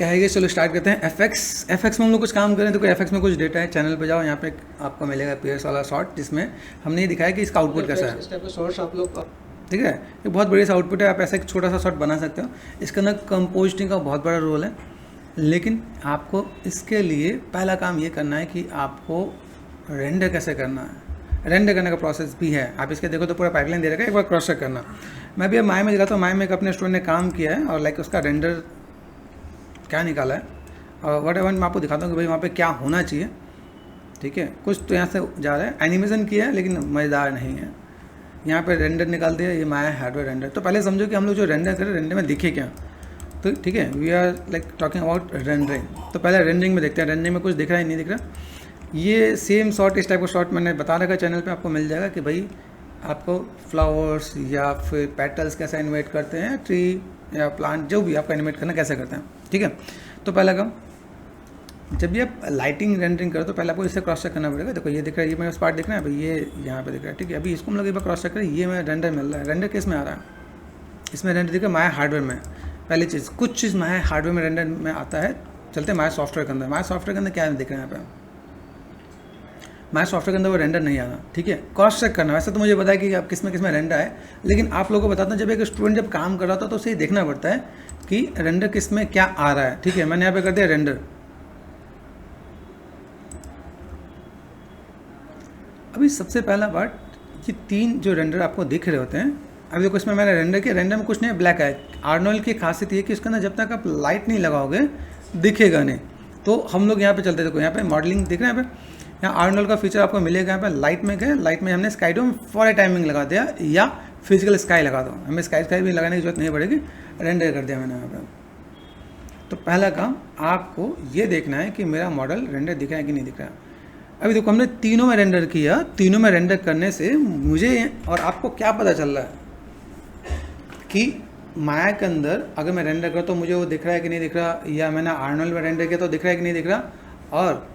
क्या है ये, चलो स्टार्ट करते हैं। एफ एक्स में हम लोग कुछ काम करें तो कोई एफ एक्स में कुछ डेटा है, चैनल पे जाओ, यहाँ पे आपको मिलेगा पेयर्स वाला शॉर्ट, जिसमें हमने ये दिखाया कि इसका आउटपुट कैसा है। इस टाइप के शॉर्ट्स आप लोग ठीक है, ये बहुत बढ़िया सा आउटपुट है। आप ऐसा एक छोटा सा शॉट बना सकते हो। इसके अंदर कंपोजिटिंग का बहुत बड़ा रोल है, लेकिन आपको इसके लिए पहला काम ये करना है कि आपको रेंडर कैसे करना है। रेंडर करने का प्रोसेस भी है, आप इसके देखो तो पूरा पाइपलाइन दे रखा है, एक बार क्रॉस चेक करना। मैं भी अब माया में दिखाता हूँ। माया में एक अपने स्टूडेंट ने काम किया है और लाइक उसका रेंडर क्या निकाला है, और वट एवर मैं आपको दिखाता हूँ कि भाई वहाँ पे क्या होना चाहिए। ठीक है, कुछ तो यहाँ से जा रहा है, एनिमेशन किया है लेकिन मज़ेदार नहीं है। यहाँ पे रेंडर निकाल दिया, ये माया हार्डवेयर रेंडर। तो पहले समझो कि हम लोग जो रेंडर करें, रेंडर में दिखे क्या। तो ठीक है, we are like talking about rendering. तो पहले रेंडरिंग में देखते हैं, रेंडरिंग में कुछ दिख रहा है नहीं दिख रहा। ये सेम शॉट, इस टाइप का शॉट मैंने बता रखा चैनल पे, आपको मिल जाएगा कि भाई आपको फ्लावर्स या फिर पेटल्स कैसे एनिमेट करते हैं, ट्री या प्लांट जो भी आपका एनिमेट करना कैसे करते हैं। ठीक है, तो पहला काम, जब भी आप लाइटिंग रेंडरिंग करो तो पहले आपको इससे क्रॉस चेक करना पड़ेगा। देखो ये दिख रहा है, ये मेरा स्पॉट दिख रहा है भाई, ये यहाँ पे दिख रहा है। ठीक है, अभी इसको हम लोग एक बार क्रॉस चेक करें, ये मेरा रेंडर मिल रहा है। रेंडर किस में आ रहा है, इसमें रेंडर दिख रहा है माया हार्डवेयर में। पहली चीज़, कुछ चीज़ माया हार्डवेयर में रेंडर में आता है। चलते हैं माया सॉफ्टवेयर के अंदर। माया सॉफ्टवेयर के अंदर क्या दिख रहा है यहाँ पे, माया सॉफ्टवेयर के अंदर वो रेंडर नहीं आ रहा। ठीक है, क्रॉस चेक करना। वैसे तो मुझे पता है कि आप किस में रेंडर है, लेकिन आप लोगों को बताता हूँ, जब एक स्टूडेंट जब काम कर रहा था तो उसे देखना पड़ता है कि रेंडर किस में क्या आ रहा है। ठीक है, मैंने यहाँ पे कर दिया रेंडर। अभी सबसे पहला पार्ट, ये तीन जो रेंडर आपको दिख रहे होते हैं, अभी देखो इसमें मैंने रेंडर किया, रेंडर में कुछ नहीं, ब्लैक है। आर्नोल्ड की खासियत ये है कि उसके अंदर जब तक आप लाइट नहीं लगाओगे दिखेगा नहीं। तो हम लोग यहाँ पे चलते, देखो यहाँ पे मॉडलिंग दिख रहा है, यहाँ पे यहाँ आर्नोल्ड का फीचर आपको मिलेगा। यहाँ पे लाइट में गए, लाइट में हमने sky dome for a timing लगा दिया, या फिजिकल स्काई लगा दो, हमें स्काई भी लगाने की जरूरत नहीं पड़ेगी, रेंडर कर दिया मैंने यहाँ पे। तो पहला काम आपको ये देखना है कि मेरा मॉडल रेंडर दिख रहा है कि नहीं दिख रहा है। अभी देखो हमने तीनों में रेंडर किया, तीनों में रेंडर करने से मुझे और आपको क्या पता चल रहा है कि माया के अंदर अगर मैं रेंडर करूँ तो मुझे वो दिख रहा है कि नहीं दिख रहा, या मैंने आर्नोल्ड में रेंडर किया तो दिख रहा है कि नहीं दिख रहा, और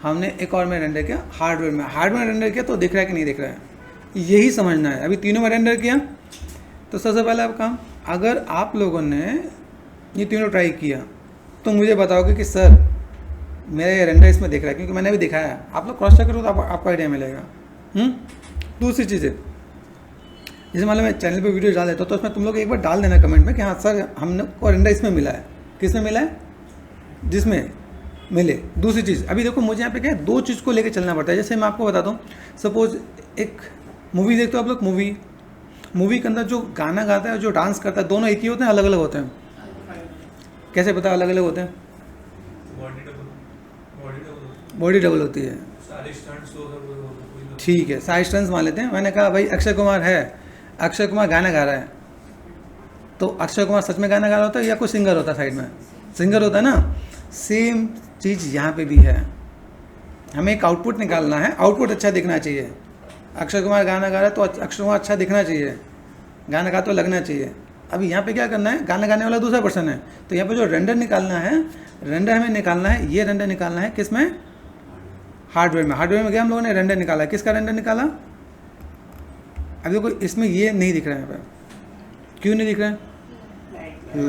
हमने एक और में रेंडर किया हार्डवेयर में रेंडर किया तो दिख रहा है कि नहीं दिख रहा है। यही समझना है। अभी तीनों में रेंडर किया तो सबसे पहले आप काम, अगर आप लोगों ने ये तीनों ट्राई किया तो मुझे बताओगे कि सर मेरा ये रेंडर इसमें दिख रहा है, क्योंकि मैंने भी दिखाया। आप लोग क्रॉस चेक करो तो आपको आइडिया मिलेगा। दूसरी चीज़ है, जैसे मान लो मैं चैनल पे वीडियो डाल देता हूँ तो उसमें तुम लोग एक बार डाल देना कमेंट में कि हाँ सर हमने को रेंडर इसमें मिला है। किसमें मिला है, जिसमें मिले। दूसरी चीज़, अभी देखो मुझे यहाँ पे क्या है, दो चीज़ को लेके चलना पड़ता है। जैसे मैं आपको बताता हूँ, सपोज एक मूवी देखते हो आप लोग, मूवी के अंदर जो गाना गाता है और जो डांस करता है, दोनों एक ही होते हैं, अलग अलग होते हैं। कैसे पता अलग अलग होते हैं, बॉडी डबल होती है। ठीक है, सारे स्टंट्स मान लेते हैं। मैंने कहा भाई अक्षय कुमार है, अक्षय कुमार गाना गा रहा है, तो अक्षय कुमार सच में गाना गा रहा होता है या कोई सिंगर होता है साइड में, सिंगर होता है ना। सेम चीज़ यहाँ पे भी है, हमें एक आउटपुट निकालना है, आउटपुट अच्छा दिखना चाहिए। अक्षय कुमार गाना गा रहा है तो अक्षय कुमार अच्छा दिखना चाहिए, गाना गा तो लगना चाहिए। अभी यहाँ पे क्या करना है, गाना गाने वाला दूसरा पर्सन है, तो यहाँ पे जो रेंडर निकालना है, रेंडर हमें निकालना है, ये रेंडर निकालना है किस में, हार्डवेयर में। हार्डवेयर में गया, हम लोगों ने रेंडर निकाला। किसका रेंडर निकाला, अभी देखो इसमें ये नहीं दिख रहा है यहाँ पे, क्यों नहीं दिख रहा है,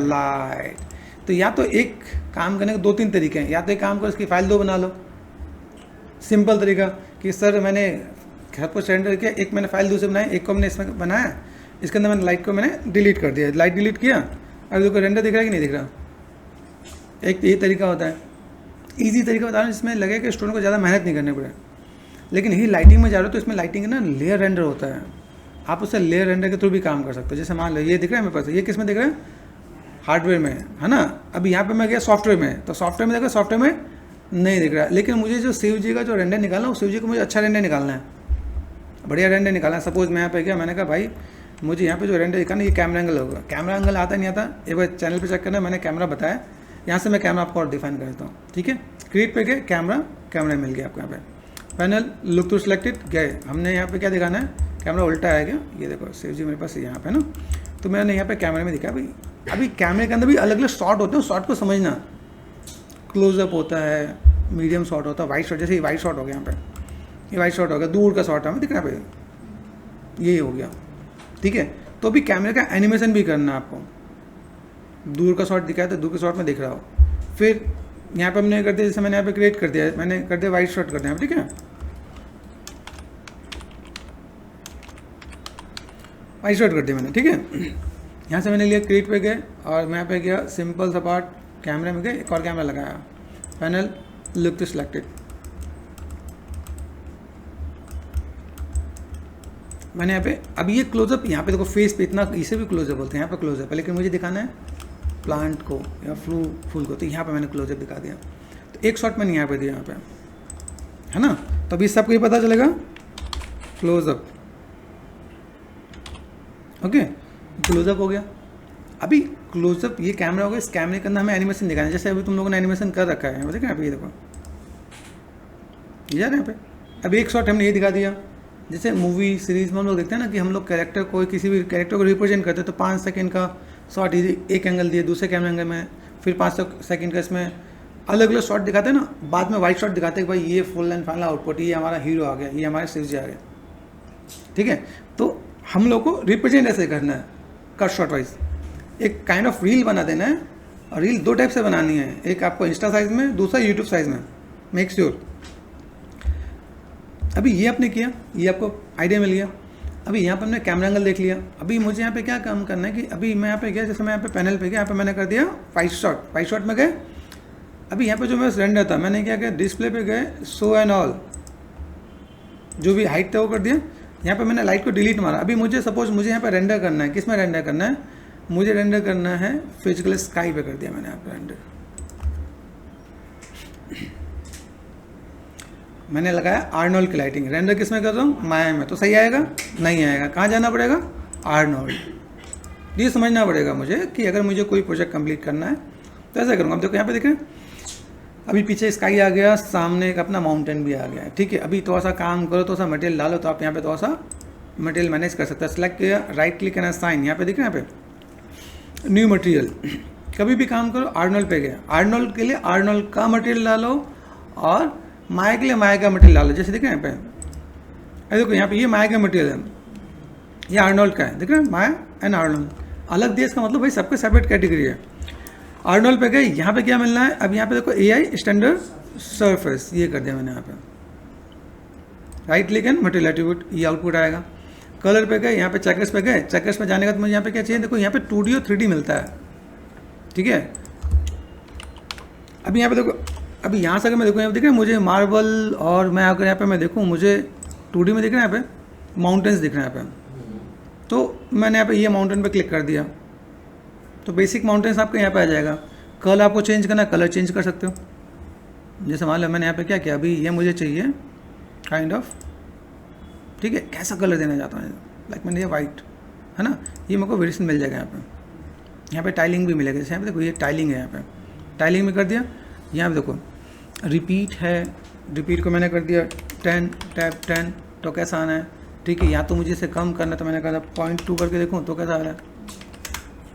लाइट। तो या तो एक काम करने के दो तीन तरीके हैं, या तो एक काम करो इसकी फाइल दो बना लो, सिंपल तरीका कि सर मैंने घर पर रेंडर किया, एक मैंने फाइल दूसरे बनाई, एक को मैंने इसमें बनाया, इसके अंदर मैंने लाइट को मैंने डिलीट कर दिया, लाइट डिलीट किया, अभी देखो रेंडर दिख रहा है कि नहीं दिख रहा। एक ये तरीका होता है, ईजी तरीका बता रहा हूँ जिसमें लगे कि स्टूडेंट को ज़्यादा मेहनत नहीं करनी पड़े। लेकिन यही लाइटिंग में जा रहे हो तो इसमें लाइटिंग ना लेयर रेंडर होता है, आप उससे लेयर रेंडर के थ्रू भी काम कर सकते हो। जैसे मान लो ये दिख रहा है मेरे पास, ये किस में दिख रहा है, हार्डवेयर में है ना। अभी यहाँ पे मैं गया सॉफ्टवेयर में, तो सॉफ्टवेयर में देखो, सॉफ्टवेयर में नहीं दिख रहा है, लेकिन मुझे जो शिव जी का जो रेंडर निकालना है, उस शिव जी को मुझे अच्छा रेंडर निकालना है, बढ़िया रेंडर निकालना है। सपोज मैं यहाँ पे गया, मैंने कहा भाई मुझे यहाँ पे जो रेंडर दिखाना, ये कैमरा एंगल होगा। कैमरा एंगल आता नहीं आता, एक बार चैनल पे चेक करना, मैंने कैमरा बताया, यहाँ से मैं कैमरा आपको और डिफाइन कर देता हूँ। ठीक है, क्रिएट पे गए, कैमरा मिल गया आपको। यहाँ पे पैनल लुक टू सिलेक्टेड गए, हमने यहाँ पे क्या दिखाना है, कैमरा उल्टा आएगा, ये देखो शिव जी मेरे पास यहाँ पे ना, तो मैंने यहाँ पे कैमरे में दिखाया। भाई अभी कैमरे के अंदर भी अलग अलग शॉट होते हैं, शॉट को समझना, क्लोजअप होता है, मीडियम शॉट होता है, वाइट शॉट, जैसे ये वाइट शॉट हो गया यहाँ पे, ये वाइट शॉट हो गया, दूर का शॉट हमें दिख रहा है भाई, ये हो गया। ठीक है, तो अभी कैमरे का एनिमेशन भी करना है आपको, दूर का शॉट दिखाया तो दूर के शॉट में दिख रहा हो, फिर यहाँ पे हमने कर दिया, जैसे मैंने यहाँ पे क्रिएट कर दिया, मैंने कर दिया वाइट शॉट कर दिया, ठीक है, वाइट शॉट कर दिया मैंने, ठीक है। यहाँ से मैंने लिया क्रिएट पे गए और मैं यहाँ पे गया सिंपल सा पार्ट, कैमरे में गए, एक और कैमरा लगाया, पैनल लुक टू सिलेक्टेड, मैंने यहाँ पे अब ये क्लोजअप, यहाँ पे देखो फेस पे इतना, इसे भी क्लोजअप बोलते हैं, यहाँ पे क्लोजअप है, लेकिन मुझे दिखाना है प्लांट को या फूल को, तो यहाँ पे मैंने क्लोजअप दिखा दिया। तो एक शॉट मैंने यहाँ पे दिया, यहाँ पे है ना, तो अभी सबको ये पता चलेगा क्लोजअप, ओके, क्लोजअप हो गया। अभी क्लोजअप ये कैमरा हो गया, इस कैमरे के अंदर हमें एनिमेशन दिखाना है, जैसे अभी तुम लोगों ने एनिमेशन कर रखा है, देखो यहाँ पे, ये देखो ये यहाँ पे। अभी एक शॉट हमने ये दिखा दिया, जैसे मूवी सीरीज में हम लोग देखते हैं ना कि हम लोग कैरेक्टर को, किसी भी कैरेक्टर को रिप्रेजेंट करते हैं, तो 5 सेकंड का शॉट एक एंगल दिए, दूसरे कैमरे एंगल में फिर 5 सेकंड का इसमें अलग अलग शॉट दिखाते हैं ना, बाद में वाइट शॉट दिखाते हैं कि भाई ये फुल एंड फाइनल आउटपुट, ये हमारा हीरो आ गया, ये हमारे शिव जी आ गए, ठीक है। तो हम लोग को रिप्रेजेंट ऐसे करना है, कट शॉट वाइज, एक काइंड ऑफ रील बना देना है, और रील 2 टाइप से बनानी है, एक आपको इंस्टा साइज में, दूसरा यूट्यूब साइज में, मेक श्योर। अभी ये आपने किया, ये आपको आइडिया मिल गया। अभी यहाँ पर हमने कैमरा एंगल देख लिया। अभी मुझे यहाँ पे क्या काम करना है कि अभी मैं यहाँ पे गया, जैसे मैं यहाँ पे पैनल पे गया, यहाँ पे मैंने कर दिया वाइट शॉट में गए। अभी यहाँ पे जो मेरा रेंडर था, मैंने क्या किया, डिस्प्ले पे गए, शो एंड ऑल, जो भी हाइट था वो कर दिया। यहाँ पे मैंने लाइट को डिलीट मारा। अभी मुझे सपोज मुझे यहाँ पे रेंडर करना है, किस में रेंडर करना है, मुझे रेंडर करना है फिजिकल स्काई पे कर दिया मैंने यहाँ पे रेंडर। मैंने लगाया आर्नोल्ड की लाइटिंग, रेंडर किस में कर रहा हूँ, माया में, तो सही आएगा, नहीं आएगा, कहाँ जाना पड़ेगा, आर्नोल्ड। ये समझना पड़ेगा मुझे कि अगर मुझे कोई प्रोजेक्ट कंप्लीट करना है तो ऐसा करूँगा। अब देखो यहाँ पे देखें, अभी पीछे स्काई आ गया, सामने एक अपना माउंटेन भी आ गया, ठीक है। अभी थोड़ा सा काम करो, थोड़ा सा मटेरियल डालो, तो आप यहाँ पे थोड़ा सा मटेरियल मैनेज कर सकते हैं। सेलेक्ट किया, राइट क्लिक करना, साइन, यहाँ पे दिख रहा है, यहाँ पे न्यू मटेरियल। कभी भी काम करो, आर्नोल्ड पे गया, आर्नोल्ड के लिए आर्नोल्ड का मटेरियल डालो, और माया के लिए माया का मटेरियल डालो, जैसे दिख रहा है यहाँ पे। देखो यहाँ पे ये माया का मटेरियल है, ये आर्नोल्ड का है, दिख रहा है, माया एंड आर्नोल्ड अलग देश का, मतलब भाई सबके सेपरेट कैटेगरी है। आर्नोल्ड पे गए, यहाँ पे क्या मिलना है, अब यहाँ पे देखो AI स्टैंडर्ड सरफेस, ये कर दिया मैंने यहाँ पे, right click and material attribute, ये आउटपुट आएगा। कलर पे गए, यहाँ पे चेकर्स पे गए, चेकर्स पे जाने के बाद मुझे यहाँ पे क्या चाहिए, देखो यहाँ पे 2D और 3D मिलता है, ठीक है। अभी यहाँ पे देखो, अभी यहाँ से अगर मैं देखूँ, यहाँ पे दिख रहा है मुझे मार्बल, और मैं अगर यहाँ पे मैं देखूँ, मुझे 2D में दिख रहा है, यहाँ पे माउंटेन्स दिख रहे हैं यहाँ पे, तो मैंने यहाँ पे ये माउंटेन पे क्लिक कर दिया, तो बेसिक माउंटेन्स आपके यहाँ पे आ जाएगा। कलर आपको चेंज करना है, कलर चेंज कर सकते हो। जैसे मान लो मैंने यहाँ पे क्या किया, अभी ये मुझे चाहिए काइंड ऑफ, ठीक है, कैसा कलर देना चाहता हूँ, लाइक मैंने ये वाइट है ना, ये मेरे को वेरिएशन मिल जाएगा यहाँ पे टाइलिंग भी मिलेगा। जैसे यहाँ पे देखो ये टाइलिंग है, यहाँ पे टाइलिंग में कर दिया। यहाँ पे देखो रिपीट है, रिपीट को मैंने कर दिया 10 टैप 10, तो कैसा आना है, ठीक है। या तो मुझे इसे कम करना है, तो मैंने कहा 0.2 करके देखूँ तो कैसा आ रहा है,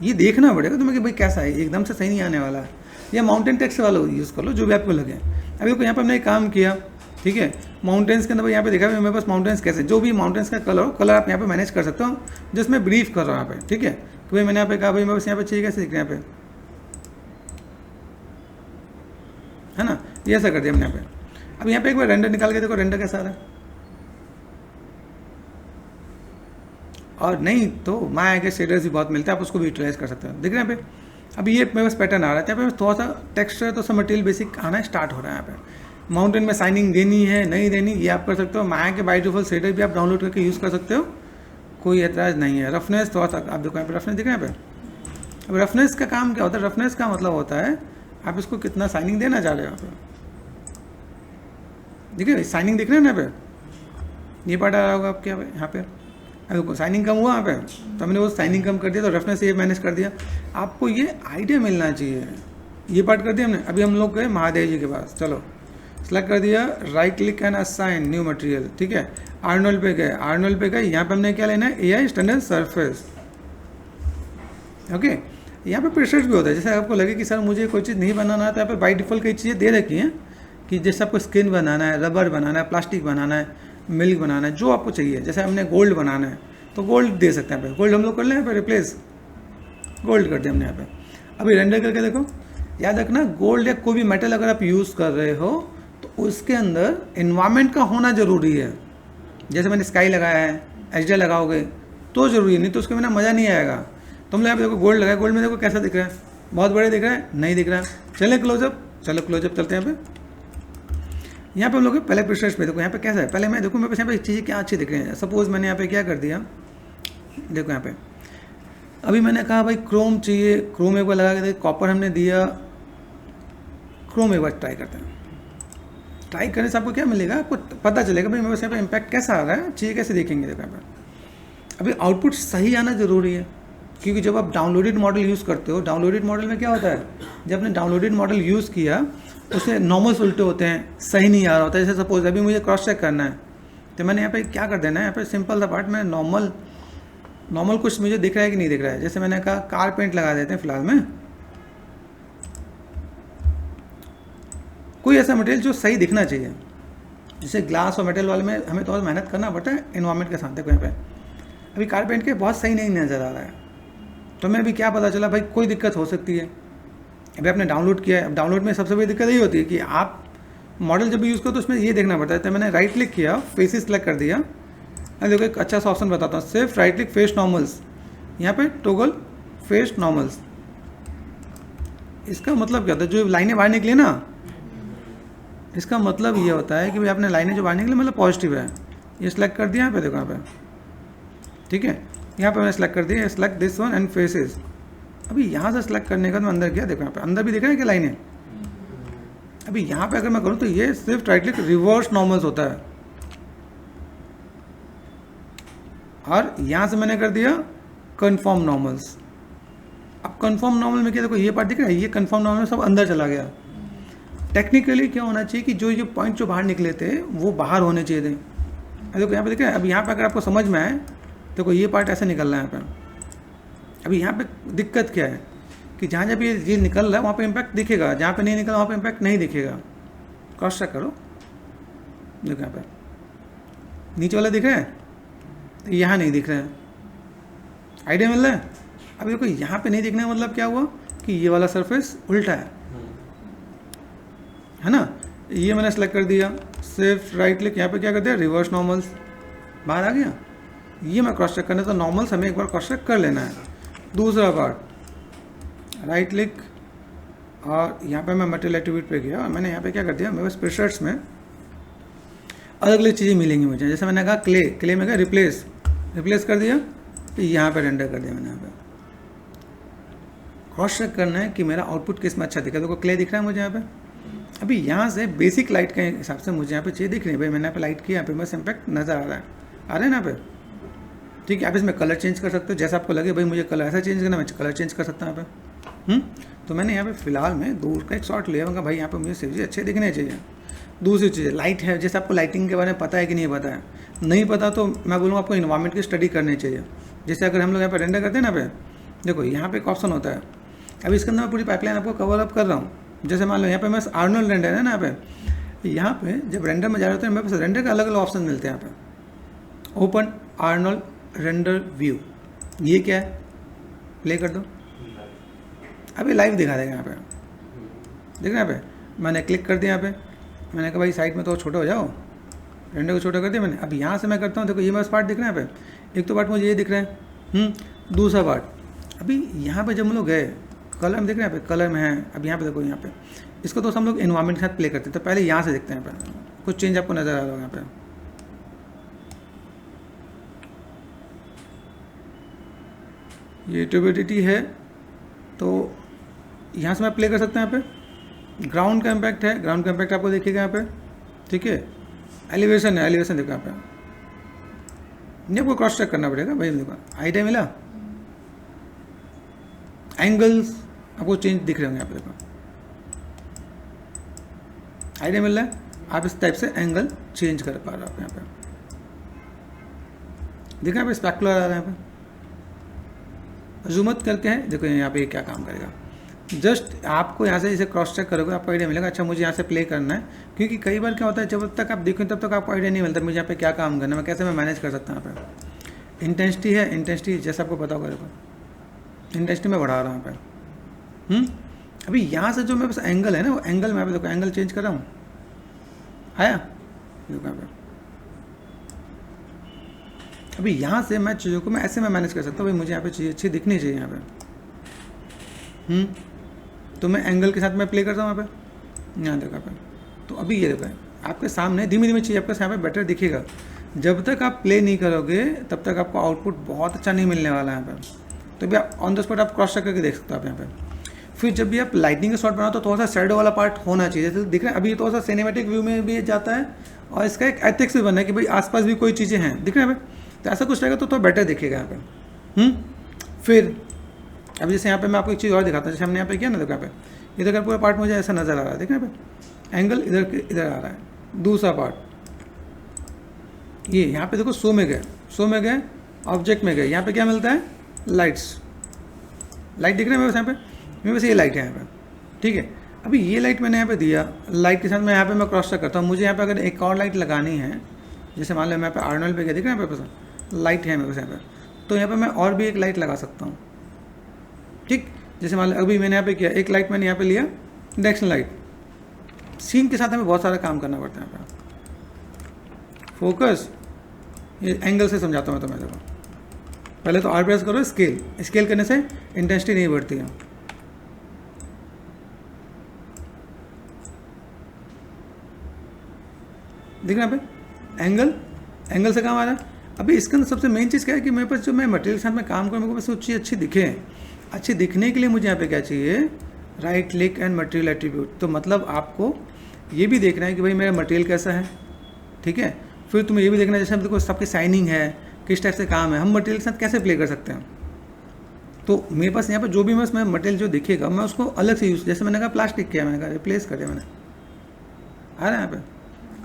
ये देखना पड़ेगा तुम्हें कि भाई कैसा है, एकदम से सही नहीं आने वाला है। या माउंटेन टेक्स्ट वाला यूज़ कर लो, जो भी आपको लगे। अभी देखो यहाँ पे हमने एक काम किया, ठीक है, माउंटेन्स के अंदर भाई यहाँ पे देखा मेरे पास माउंटेन्स कैसे, जो भी माउंटेन्स का कलर हो, कलर आप यहाँ पे मैनेज कर सकते हो, जिसमें ब्रीफ कर रहा हूँ यहाँ पे, ठीक है। तो भाई मैंने यहाँ पे कहा भाई मैं बस यहाँ पे चाहिए कैसे दिख रहा है यहाँ पे, है ना, ये ऐसा कर दिया हमने यहाँ पे। अब यहाँ पे एक बार रेंडर निकाल के देखो, रेंडर कैसा आ रहा है, और नहीं तो माया के शेडर्स भी बहुत मिलते हैं, आप उसको भी यूटिलाइज कर सकते हो। देख रहे हैं यहाँ पे, अभी ये मेरे पास पैटर्न आ रहा है, यहाँ पे थोड़ा सा टेक्सचर, तो सब मटेरियल बेसिक आना स्टार्ट हो रहा है। यहाँ पे माउंटेन में साइनिंग देनी है नहीं देनी, ये आप कर सकते हो। माया के बाय डिफॉल्ट शेडर भी आप डाउनलोड करके यूज़ कर सकते हो, कोई एतराज़ नहीं है। रफनेस थोड़ा सा आप देखो यहाँ पे रफनेस दिख रहा है यहाँ पे। अब रफनेस का काम क्या होता है, रफनेस का मतलब होता है आप इसको कितना साइनिंग देना चाह रहे हो। यहाँ पे देखिए साइनिंग दिख रहे हैं ना, यहाँ पे ये पार्ट आ रहा होगा आपके यहाँ पे। देखो साइनिंग कम हुआ यहाँ पे, तो हमने वो साइनिंग कम कर दिया, तो रफनेस ये मैनेज कर दिया। आपको ये आइडिया मिलना चाहिए, ये पार्ट कर दिया हमने। अभी हम लोग गए महादेव जी के पास, चलो सेलेक्ट कर दिया, right click and assign new material, ठीक है। आर्नोल्ड पे गए, आर्नोल्ड पे गए, यहाँ पे हमने क्या लेना है, AI स्टैंडर्ड सरफेस, ओके। यहाँ पे प्रेशर्स भी होता है, जैसे आपको लगे कि सर मुझे कोई चीज़ नहीं बनाना है, तो यहाँ पे बाई डिफॉल्ट कई चीज़ें दे रखी हैं कि जैसे आपको स्किन बनाना है, रबर बनाना है, प्लास्टिक बनाना है, मिल्क बनाना है, जो आपको चाहिए। जैसे हमने गोल्ड बनाना है तो गोल्ड दे सकते हैं, यहाँ पे गोल्ड हम लोग कर लें, यहाँ पे रिप्लेस गोल्ड कर दिया हमने यहाँ पे। अभी रेंडर करके देखो, याद रखना, गोल्ड या कोई भी मेटल अगर आप यूज़ कर रहे हो तो उसके अंदर इन्वायरमेंट का होना ज़रूरी है। जैसे मैंने स्काई लगाया है, एचडीआर लगाओगे तो ज़रूरी है, नहीं तो उसके बिना मज़ा नहीं आएगा। तुम लोग यहाँ पे देखो गोल्ड लगाया, गोल्ड में देखो कैसा दिख रहा है, बहुत बड़े दिख रहा है, नहीं दिख रहा है। चले क्लोजअप, चलो क्लोजअप चलते हैं। यहाँ पे हम लोग पहले प्रीसेट्स पे देखो, यहाँ पे कैसा है, पहले मैं देखूँ मेरे पास यहाँ पे चीज़ें क्या अच्छी दिख रही हैं। सपोज मैंने यहाँ पे क्या कर दिया, देखो यहाँ पे अभी मैंने कहा भाई क्रोम चाहिए, क्रोम एक बार लगा के देखो, कॉपर हमने दिया, क्रोम एक बार ट्राई करते हैं। ट्राई करने से आपको क्या मिलेगा, आपको पता चलेगा भाई मेरे पास यहाँ पे इम्पैक्ट कैसा आ रहा है, चीज़ें कैसे देखेंगे। देखो यहाँ पे अभी आउटपुट सही आना ज़रूरी है, क्योंकि जब आप डाउनलोडेड मॉडल यूज़ करते हो, डाउनलोडेड मॉडल में क्या होता है, जब आपने डाउनलोडेड मॉडल यूज़ किया उससे नॉर्मल्स उल्टे होते हैं, सही नहीं आ रहा होता है। जैसे सपोज अभी मुझे क्रॉस चेक करना है तो मैंने यहाँ पे क्या कर देना है, यहाँ पे सिंपल सा पार्ट में नॉर्मल कुछ मुझे दिख रहा है कि नहीं दिख रहा है। जैसे मैंने कहा कार पेंट लगा देते हैं फिलहाल में, कोई ऐसा मटेरियल जो सही दिखना चाहिए। जैसे ग्लास और मेटल वाले में हमें थोड़ा मेहनत करना पड़ता है एनवायरमेंट के साथ। देखो यहाँ पे अभी कार पेंट के बहुत सही नहीं नज़र आ रहा है, तो मैं अभी क्या पता चला भाई कोई दिक्कत हो सकती है। अभी आपने डाउनलोड किया है, अब डाउनलोड में सबसे बड़ी दिक्कत यही होती है कि आप मॉडल जब भी यूज़ करो तो उसमें ये देखना पड़ता है। तो मैंने राइट क्लिक किया, फेसेस सेलेक्ट कर दिया। मैं देखो एक अच्छा सा ऑप्शन बताता हूँ, सिर्फ राइट क्लिक फेस नॉर्मल्स, यहाँ पे टोगल फेस नॉर्मल्स। इसका मतलब क्या होता है, जो लाइनें बाहर निकली ना, इसका मतलब ये होता है कि भाई आपने लाइनें जो बाहर निकली मतलब पॉजिटिव है। ये सिलेक्ट कर दिया यहाँ पे, देखो यहाँ पे, ठीक है। यहाँ पे मैंने सेलेक्ट कर दिया, select this one and faces. अभी यहाँ से सेलेक्ट करने का मैं अंदर गया, देखो यहाँ पे अंदर भी दिख रहा है क्या लाइनें। अभी यहाँ पे अगर मैं करूँ तो ये सिर्फ राइट क्लिक रिवर्स नॉर्मल्स होता है, और यहाँ से मैंने कर दिया कन्फर्म नॉर्मल्स। अब कन्फर्म नॉर्मल में क्या, देखो ये पार्ट दिख रहा है, ये कन्फर्म नॉर्मल में सब अंदर चला गया। टेक्निकली क्या होना चाहिए कि जो ये पॉइंट जो बाहर निकले थे वो बाहर होने चाहिए थे। देखो यहाँ पे दिख रहा है। अब यहाँ पे अगर आपको समझ में आए, देखो ये पार्ट ऐसे निकल रहा है यहाँ पे। अभी यहाँ पे दिक्कत क्या है कि जहाँ जब ये निकल रहा है वहाँ पे इम्पैक्ट दिखेगा, जहाँ पे नहीं निकल वहाँ पे इम्पैक्ट नहीं दिखेगा। क्रॉस चेक करो, देखो यहाँ पे नीचे वाला दिख रहा है, तो यहाँ नहीं दिख रहा है। आइडिया मिल रहा है। अभी देखो यहाँ पे नहीं दिखने का मतलब क्या हुआ कि ये वाला सरफेस उल्टा है ना। ये मैंने सेलेक्ट कर दिया, सिर्फ राइट क्लिक, यहाँ पे क्या कर दिया, रिवर्स नॉर्मल्स, बाहर आ गया। ये मैं क्रॉस चेक करना, तो नॉर्मल्स हमें एक बार क्रॉस चेक कर लेना है। दूसरा पार्ट राइट क्लिक, और यहाँ पे मैं मटेरियल एट्रीब्यूट पे गया और मैंने यहाँ पे क्या कर दिया, मेरे पास प्रीसेट्स में अलग अलग चीज़ें मिलेंगी मुझे। जैसे मैंने कहा क्ले में गया, रिप्लेस कर दिया, तो यहाँ पे रेंडर कर दिया मैंने। यहाँ पे क्रॉस चेक करना है कि मेरा आउटपुट किस में अच्छा दिखा। देखो क्ले दिख रहा है मुझे यहाँ पे। अभी यहाँ से बेसिक लाइट के हिसाब से मुझे यहाँ पे चीज़ दिख रही है, भाई मैंने यहाँ पे लाइट किया, यहाँ पे बस इम्पैक्ट नज़र आ रहा है ना यहाँ पे, ठीक है। आप इसमें कलर चेंज कर सकते हो, जैसा आपको लगे भाई मुझे कलर ऐसा चेंज करना, मैं कलर चेंज कर सकता हूँ यहाँ पे। तो मैंने यहाँ पे फिलहाल में दूर का एक शॉट लिया, मैं भाई यहाँ पे मुझे चीज़ें अच्छे दिखने चाहिए। दूसरी चीज़ लाइट है, जैसे आपको लाइटिंग के बारे में पता है कि नहीं पता है, नहीं पता तो मैं बोलूँगा आपको इन्वायरमेंट की स्टडी करनी चाहिए। जैसे अगर हम लोग यहाँ पे रेंडर करते हैं ना, पे देखो यहाँ पे एक ऑप्शन होता है। अभी इसके अंदर मैं पूरी पाइपलाइन आपको कवर अप कर रहा हूँ। जैसे मान लो यहाँ पे मैं आर्नोल्ड रेंडर है ना, यहाँ पे जब रेंडर में जा रहे होते हैं मेरे पास रेंडर के अलग अलग ऑप्शन मिलते हैं। यहाँ पे ओपन आर्नोल्ड रेंडर व्यू, ये क्या है, प्ले कर दो, अभी लाइव दिखा देगा। यहाँ पे देख रहे हैं, यहाँ पे मैंने क्लिक कर दिया, यहाँ पे मैंने कहा भाई साइड में तो छोटा हो जाओ, रेंडर को छोटा कर दिया मैंने। अब यहाँ से मैं करता हूँ, देखो ये मेरे पार्ट दिख रहा है। यहाँ पे एक तो पार्ट मुझे ये दिख रहा है, दूसरा पार्ट अभी यहाँ पे जब हम लोग गए कलर में देख रहे हैं, यहाँ पे कलर में है। अब यहाँ पे देखो, यहाँ पे इसको तो हम लोग एनवायरनमेंट के साथ प्ले करते हैं। तो पहले यहाँ से देखते हैं, यहाँ पे कुछ चेंज आपको नज़र आ रहा होगा। यहाँ पे ये ट्यूबिडिटी है, तो यहाँ से मैं प्ले कर सकता हूँ। यहाँ पे ग्राउंड का इम्पैक्ट है, ग्राउंड का इम्पैक्ट आपको देखिएगा यहाँ पे, ठीक है। एलिवेशन है, एलिवेशन देखो यहाँ पे, ये आपको क्रॉस चेक करना पड़ेगा भाई। देखो आइडिया मिला, एंगल्स आपको चेंज दिख रहे होंगे यहाँ पे, देखो आइडिया मिल रहा है। आप इस टाइप से एंगल चेंज कर पा रहे हो। यहाँ पे देखो, यहाँ पे स्पेक्युलर आ रहा है। यहाँ पे जूमत करके है, देखो यहाँ पे क्या काम करेगा। जस्ट आपको यहाँ से इसे क्रॉस चेक करोगे, आपको आइडिया मिलेगा। अच्छा मुझे यहाँ से प्ले करना है, क्योंकि कई बार क्या होता है जब तक आप देखें तब तक आपको आइडिया नहीं मिलता मुझे यहाँ पे क्या काम करना है, मैं कैसे मैं मैनेज कर सकता हूँ। यहाँ पे इंटेंसिटी है, इंटेंसिटी जैसे आपको पता होगा, इंटेंसिटी में बढ़ा रहा हूँ यहाँ पे। अभी यहाँ से जो मेरे पास एंगल है ना, वो एंगल मैं देखो एंगल चेंज कर रहा हूँ, आया देखो यहाँ पे। अभी यहाँ से मैं चीज़ों को मैं ऐसे में मैनेज कर सकता हूँ, भाई मुझे यहाँ पे चीज़ अच्छी दिखनी चाहिए यहाँ पे। तो मैं एंगल के साथ मैं प्ले करता हूँ यहाँ पे, यहाँ देखो यहाँ पे। तो अभी ये देखो आपके सामने धीमे धीमे चीज़ आपके यहाँ पे बेटर दिखेगा। जब तक आप प्ले नहीं करोगे तब तक आपको आउटपुट बहुत अच्छा नहीं मिलने वाला है यहाँ पे। तो भी आप ऑन द स्पॉट आप क्रॉस चेक करके देख सकते हो आप यहाँ पे। फिर जब भी आप लाइटिंग का शॉट बनाओ तो थोड़ा सा शैडो वाला पार्ट होना चाहिए, जैसे दिख रहा है अभी थोड़ा सा सिनेमैटिक व्यू में भी जाता है, और इसका एक एथिक्स भी बनना है कि भाई आसपास भी कोई चीज़ें हैं दिख रहे हैं यहाँ पे। तो ऐसा कुछ रहेगा तो थोड़ा बेटर दिखेगा यहाँ पे। फिर अब जैसे यहाँ पे मैं आपको एक चीज़ और दिखाता हूँ, जैसे हमने यहाँ पे किया ना, देखो यहाँ पे इधर का पूरा पार्ट मुझे ऐसा नज़र आ रहा है, देखो यहाँ पे एंगल इधर आ रहा है। दूसरा पार्ट ये यहाँ पे देखो शो में गए ऑब्जेक्ट में गए, यहाँ पे क्या मिलता है, लाइट्स, लाइट दिख रहे हैं मेरे यहाँ पे, मेरे पास ये लाइट है यहाँ पे, ठीक है। अभी ये लाइट मैंने यहाँ पे दिया, लाइट के साथ मैं यहाँ पे मैं क्रॉस चेक करता हूँ। मुझे यहाँ पे अगर एक और लाइट लगानी है, जैसे मान लो मैं यहाँ पे आर्नोल्ड पे गया, दिख रहा है यहाँ पे लाइट है मेरे पास यहाँ पे, तो यहाँ पे मैं और भी एक लाइट लगा सकता हूँ, ठीक। जैसे मान लो अभी मैंने यहाँ पे किया, एक लाइट मैंने यहाँ पे लिया, डायरेक्शनल लाइट। सीन के साथ हमें बहुत सारा काम करना पड़ता है यहाँ पे। फोकस ये एंगल से समझाता हूँ मैं तुम्हें, देखो पहले तो आर प्रेस करो, स्केल करने से इंटेंसिटी नहीं बढ़ती है। दिख रहा है यहाँ पे एंगल से काम आ रहा है। अभी इसके अंदर सबसे मेन चीज़ क्या है कि मेरे पास जो मैं मटेरियल के साथ में काम करूँ, मेरे को बस वो चीज़ अच्छी दिखे। अच्छी दिखने के लिए मुझे यहाँ पे क्या चाहिए, right click and material attribute. तो मतलब आपको ये भी देखना है कि भाई मेरा मटेरियल कैसा है, ठीक है। फिर तुम्हें ये भी देखना है जैसे हम देखो सबकी साइनिंग है, किस टाइप से काम है, हम मटेरियल के साथ कैसे प्ले कर सकते हैं। तो मेरे पास यहाँ पर जो भी मैं मटेरियल जो दिखेगा मैं उसको अलग से यूज़, जैसे मैंने कहा प्लास्टिक किया, मैंने कहा रिप्लेस कर दिया मैंने, आ रहा है यहाँ पे।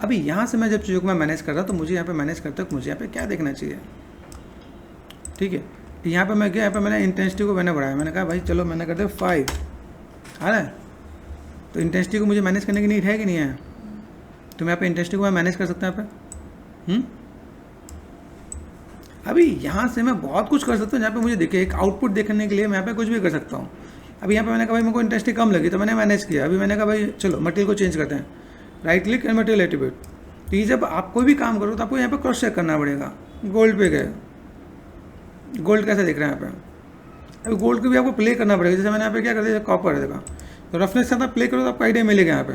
अभी यहाँ से मैं जब चीज़ों को मैं मैनेज कर रहा हूँ तो मुझे यहाँ पे मैनेज करते वक्त मुझे यहाँ पे क्या देखना चाहिए, ठीक है। यहाँ पे मैं क्या, यहाँ पे मैंने इंटेंसिटी को मैंने बढ़ाया, मैंने कहा भाई चलो मैंने कर दिया 5, आ रहा है। तो इंटेंसिटी को मुझे मैनेज करने की नीड है कि नहीं है, तो मैं यहाँ पे इंटेंसिटी को मैं मैनेज कर सकता हूँ यहाँ पे। अभी यहाँ से मैं बहुत कुछ कर सकता हूँ, यहाँ पे मुझे दिखे एक आउटपुट देखने के लिए मैं यहाँ पे कुछ भी कर सकता हूँ। अभी यहाँ पे मैंने कहा भाई मेरे को इंटेंसिटी कम लगी तो मैंने मैनेज किया। अभी मैंने कहा भाई चलो मटेरियल को चेंज करते हैं, right click and material attribute. तो ये जब आप कोई भी काम करो तो आपको यहाँ पे क्रॉस चेक करना पड़ेगा। गोल्ड पे गए, गोल्ड कैसे दिख रहा है यहाँ पे, अभी गोल्ड को भी आपको प्ले करना पड़ेगा। जैसे मैंने यहाँ पे क्या कर दिया, कॉपर है देखा, तो रफनेस के साथ आप प्ले करो तो आपको आइडिया मिलेगा यहाँ पे,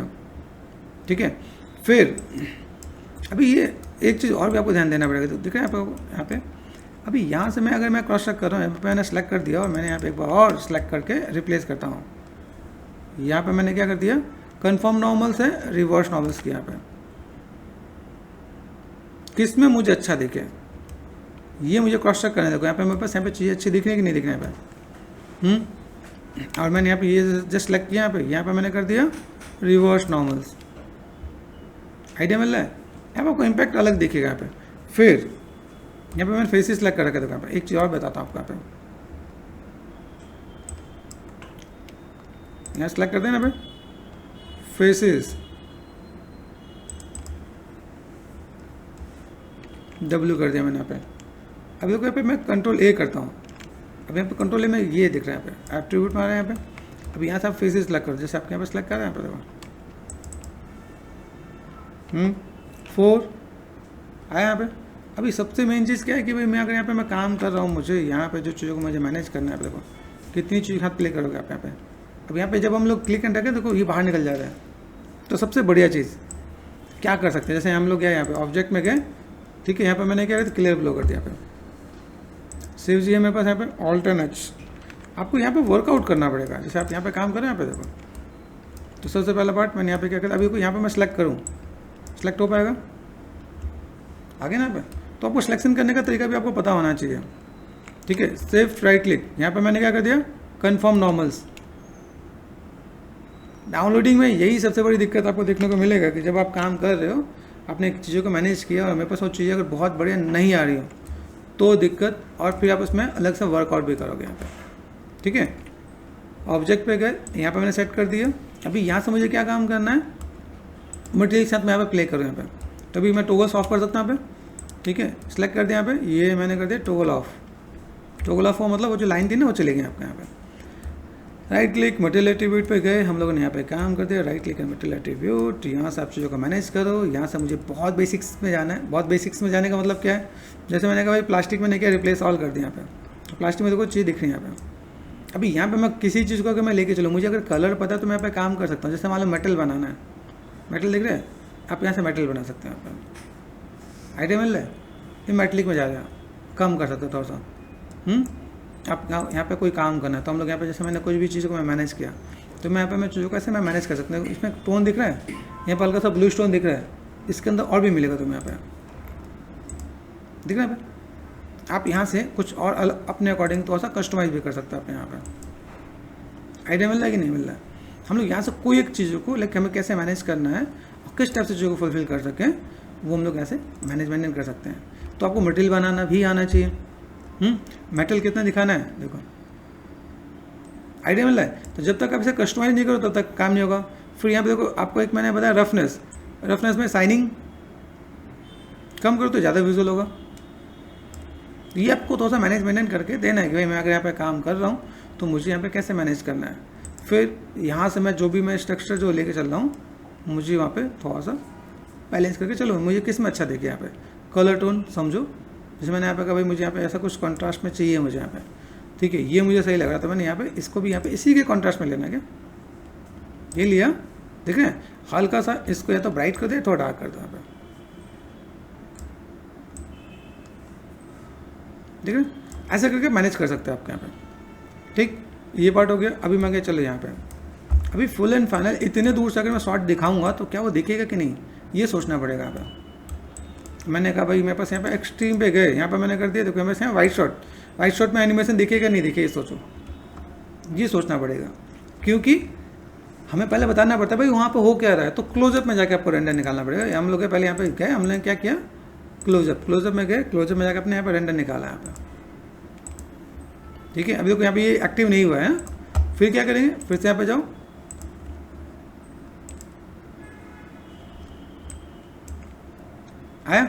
ठीक है। फिर अभी ये एक चीज़ और भी आपको ध्यान देना पड़ेगा, तो दिख रहा है यहाँ पे अभी यहाँ से मैं अगर मैं क्रॉस चेक कर रहा हूँ, यहाँ पे मैंने सेलेक्ट कर दिया और मैंने यहाँ पे एक बार और सेलेक्ट करके रिप्लेस करता हूँ। यहाँ पे मैंने क्या कर दिया, कन्फर्म नॉर्मल से रिवर्स नॉर्मल्स किया। यहाँ पे किस में मुझे अच्छा दिखे ये मुझे क्रॉस चेक करने देखो। यहाँ पे मेरे पास यहाँ पे चीज़ें अच्छी दिख रही है कि नहीं दिख रही यहाँ पे। और मैंने यहाँ पे ये जस्ट सेलेक्ट किया, यहाँ पे मैंने कर दिया रिवर्स नॉर्मल्स। आइडिया मिल रहा है, यहाँ पे आपको इम्पैक्ट अलग दिखेगा यहाँ पे। फिर यहाँ पे मैंने फेसेस सेलेक्ट कर रखा था। यहाँ पे एक चीज़ और बताता हूँ आपको, यहाँ पे यहाँ सेलेक्ट करते हैं यहाँ पे फेसेस, W कर दिया मैंने यहाँ पे। अब देखो यहाँ पे मैं कंट्रोल A करता हूँ, अब यहाँ पे कंट्रोल A में ये दिख रहा है यहाँ पे एट्रीब्यूट में आ रहा है यहाँ पे। अब यहाँ से आप फेसेस सेलेक्ट करो, जैसे आपके यहाँ पे सेलेक्ट कर रहे हैं यहाँ पे देखो 4 आया यहाँ पे। अभी सबसे मेन चीज़ क्या है कि भाई मैं अगर यहाँ पे मैं काम कर रहा हूँ, मुझे यहाँ पे जो चीज़ों को मुझे मैनेज करना है, देखो कितनी चीज़ हाथ प्ले करोगे आप यहाँ पे। अब यहाँ पे जब हम लोग क्लिक एंड रखें देखो ये बाहर निकल जा रहा है। तो सबसे बढ़िया चीज़ क्या कर सकते हैं, जैसे हम लोग गए यहाँ पे ऑब्जेक्ट में गए, ठीक है। यहाँ पे मैंने क्या किया, क्लियर ब्लो कर दिया। यहाँ पे सेव जी है मेरे पास, यहाँ पे ऑल्टरनेट्स। आपको यहाँ पे वर्कआउट करना पड़ेगा, जैसे आप यहाँ पे काम करें यहाँ पे देखो। तो सबसे पहला पार्ट मैंने यहाँ पे क्या किया, अभी यहाँ पे मैं सेलेक्ट करूँ, सेलेक्ट हो पाएगा आगे ना पे। तो आपको सिलेक्शन करने का तरीका भी आपको पता होना चाहिए, ठीक है। सिर्फ राइट क्लिक, यहाँ पे मैंने क्या कर दिया, कन्फर्म नॉर्मल्स। डाउनलोडिंग में यही सबसे बड़ी दिक्कत आपको देखने को मिलेगा कि जब आप काम कर रहे हो, आपने चीज़ों को मैनेज किया और मेरे पास वो चीज़ें अगर बहुत बढ़िया नहीं आ रही हो तो दिक्कत, और फिर आप उसमें अलग से वर्कआउट भी करोगे यहाँ पे, ठीक है। ऑब्जेक्ट पे गए, यहाँ पे मैंने सेट कर दिया। अभी यहाँ से मुझे क्या काम करना है, मटेरियल के साथ मैं यहाँ पे प्ले करूँ यहाँ पे। तो अभी मैं टोगल्स ऑफ कर सकता हूँ यहाँ पे, ठीक है। सेलेक्ट कर दिया यहाँ पे, ये मैंने कर दिया टोगल ऑफ। टोगल ऑफ हो मतलब वो जो लाइन थी ना वो चलेगी आपके यहाँ पे। राइट क्लिक मटेरियल एट्रीब्यूट पे गए, हम लोगों ने यहाँ पे काम कर दिया, राइट क्लिक मटेरियल एट्रीब्यूट, यहाँ से आप चीज़ों को मैनेज करो। यहाँ से मुझे बहुत बेसिक्स में जाना है। बहुत बेसिक्स में जाने का मतलब क्या है, जैसे मैंने कहा भाई प्लास्टिक में नहीं किया, रिप्लेस ऑल कर दिया यहाँ पे, तो प्लास्टिक में देखो चीज़ दिख रही है यहाँ पे। अभी यहाँ पे मैं किसी चीज़ को अगर मैं लेके चलूँ, मुझे अगर कलर पता है तो मैं यहाँ पे काम कर सकता हूँ। जैसे मान लो मेटल बनाना है, मेटल दिख रहा है, आप यहाँ से मेटल बना सकते हैं। यहाँ पे आइडिया मिल रहा है, ये मेटलिक में जाएगा, कम कर सकते हो थोड़ा सा। आप यहाँ पे कोई काम करना है तो हम लोग यहाँ पे जैसे मैंने कोई भी चीज़ को मैं मैनेज किया, तो मैं यहाँ पे मैं चीज़ों को ऐसे मैं मैनेज कर सकता हूँ। इसमें टोन दिख रहा है, यहाँ पर हल्का सा ब्लू स्टोन दिख रहा है, इसके अंदर और भी मिलेगा तुम्हें यहाँ पे, दिख रहा है पे? आप यहाँ से कुछ और अपने अकॉर्डिंग थोड़ा सा कस्टमाइज भी कर सकते हैं अपने यहाँ पे। आइडिया मिल रहा है कि नहीं मिल रहा है? हम लोग यहाँ से कोई एक चीज़ों को लाइक हमें कैसे मैनेज करना है और किस टाइप से चीज़ों को फुलफिल कर सकें, वो हम लोग ऐसे मैनेजमेंट कर सकते हैं। तो आपको मटेरियल बनाना भी आना चाहिए। मेटल कितना दिखाना है देखो, आइडिया मिल रहा है? तो जब तक आप इसे कस्टमाइज नहीं करो तब तक काम नहीं होगा। फिर यहाँ पे देखो आपको एक मैंने बताया रफनेस, रफनेस में साइनिंग कम करो तो ज़्यादा विजुअल होगा। ये आपको थोड़ा सा मैनेजमेंट करके देना है कि भाई मैं अगर यहाँ पे काम कर रहा हूँ तो मुझे यहाँ पे कैसे मैनेज करना है। फिर यहाँ से मैं जो भी मैं स्ट्रक्चर जो लेके चल रहा हूँ, मुझे वहाँ पे थोड़ा सा बैलेंस करके चलो, मुझे किस में अच्छा देखे। यहाँ पे कलर टोन समझो, जैसे मैंने यहाँ पे कहा भाई मुझे यहाँ पे ऐसा कुछ कॉन्ट्रास्ट में चाहिए मुझे यहाँ पे, ठीक है, ये मुझे सही लग रहा था, मैंने यहाँ पे इसको भी यहाँ पे इसी के कॉन्ट्रास्ट में लेना है। क्या ये लिया, देख रहे हैं? हल्का सा इसको या तो ब्राइट कर दे, थोड़ा डार्क कर दो यहाँ पे, ठीक है? ऐसा करके मैनेज कर सकते हैं आपके यहाँ पे। ठीक, ये पार्ट हो गया। अभी मैं क्या चलो यहाँ पे, अभी फुल एंड फाइनल इतने दूर से अगर मैं शॉट दिखाऊंगा तो क्या वो दिखेगा कि नहीं, ये सोचना पड़ेगा यहाँ पे। मैंने कहा भाई मेरे पास यहाँ पे एक्सट्रीम पे गए, यहाँ पे मैंने कर दिया, देखो मेरे पास यहाँ वाइट शॉट में एनिमेशन दिखेगा नहीं दिखेगा, ये सोचो, ये सोचना पड़ेगा। क्योंकि हमें पहले बताना पड़ता है भाई वहाँ पे हो क्या रहा है, तो क्लोजअप में जाके आपको रेंडर निकालना पड़ेगा। हम लोग पहले यहाँ पे गए, हमने क्या किया, क्लोजअप में गए, क्लोजअप में जाकर अपने यहाँ पे रेंडर निकाला यहाँ पे, ठीक है। अभी देखो यहाँ पे ये एक्टिव नहीं हुआ है। फिर क्या करेंगे, फिर से यहाँ पे जाओ, आया?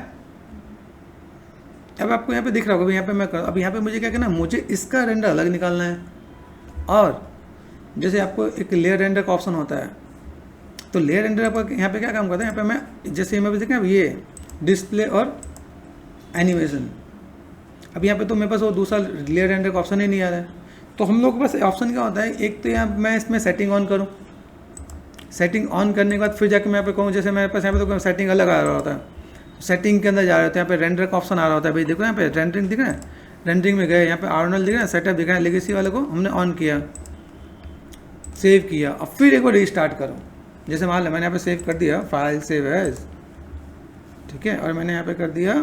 अब आपको यहाँ पे दिख रहा होगा, यहाँ पे मैं कर, अब यहाँ पे मुझे क्या करना है, मुझे इसका रेंडर अलग निकालना है। और जैसे आपको एक लेयर रेंडर का ऑप्शन होता है, तो लेयर रेंडर आपका यहाँ पे क्या काम करता है, यहाँ पे मैं जैसे मैं देखा ये डिस्प्ले और एनिमेशन, अब यहाँ पे तो मेरे पास वो दूसरा लेयर रेंडर का ऑप्शन ही नहीं आ रहा है। तो हम लोग के पास ऑप्शन क्या होता है, एक तो यहाँ मैं इसमें सेटिंग ऑन करूँ, सेटिंग ऑन करने के बाद फिर जाकर मैं यहाँ पे कहूँ, जैसे मेरे पास यहाँ पे तो सेटिंग अलग आ रहा होता है, सेटिंग के अंदर जा रहे होते हैं, यहाँ पे रेंडर का ऑप्शन आ रहा होता है। भाई देखो यहाँ पे रेंडरिंग दिख रहा है, रेंडरिंग में गए, यहाँ पे आर्नल दिख रहा है, सेटअप दिख रहा है, लेगेसी वाले को हमने ऑन किया, सेव किया, अब फिर एक बार रीस्टार्ट करो। जैसे मान लो मैंने यहाँ पे सेव कर दिया, फाइल सेव एज, ठीक है, और मैंने यहाँ पे कर दिया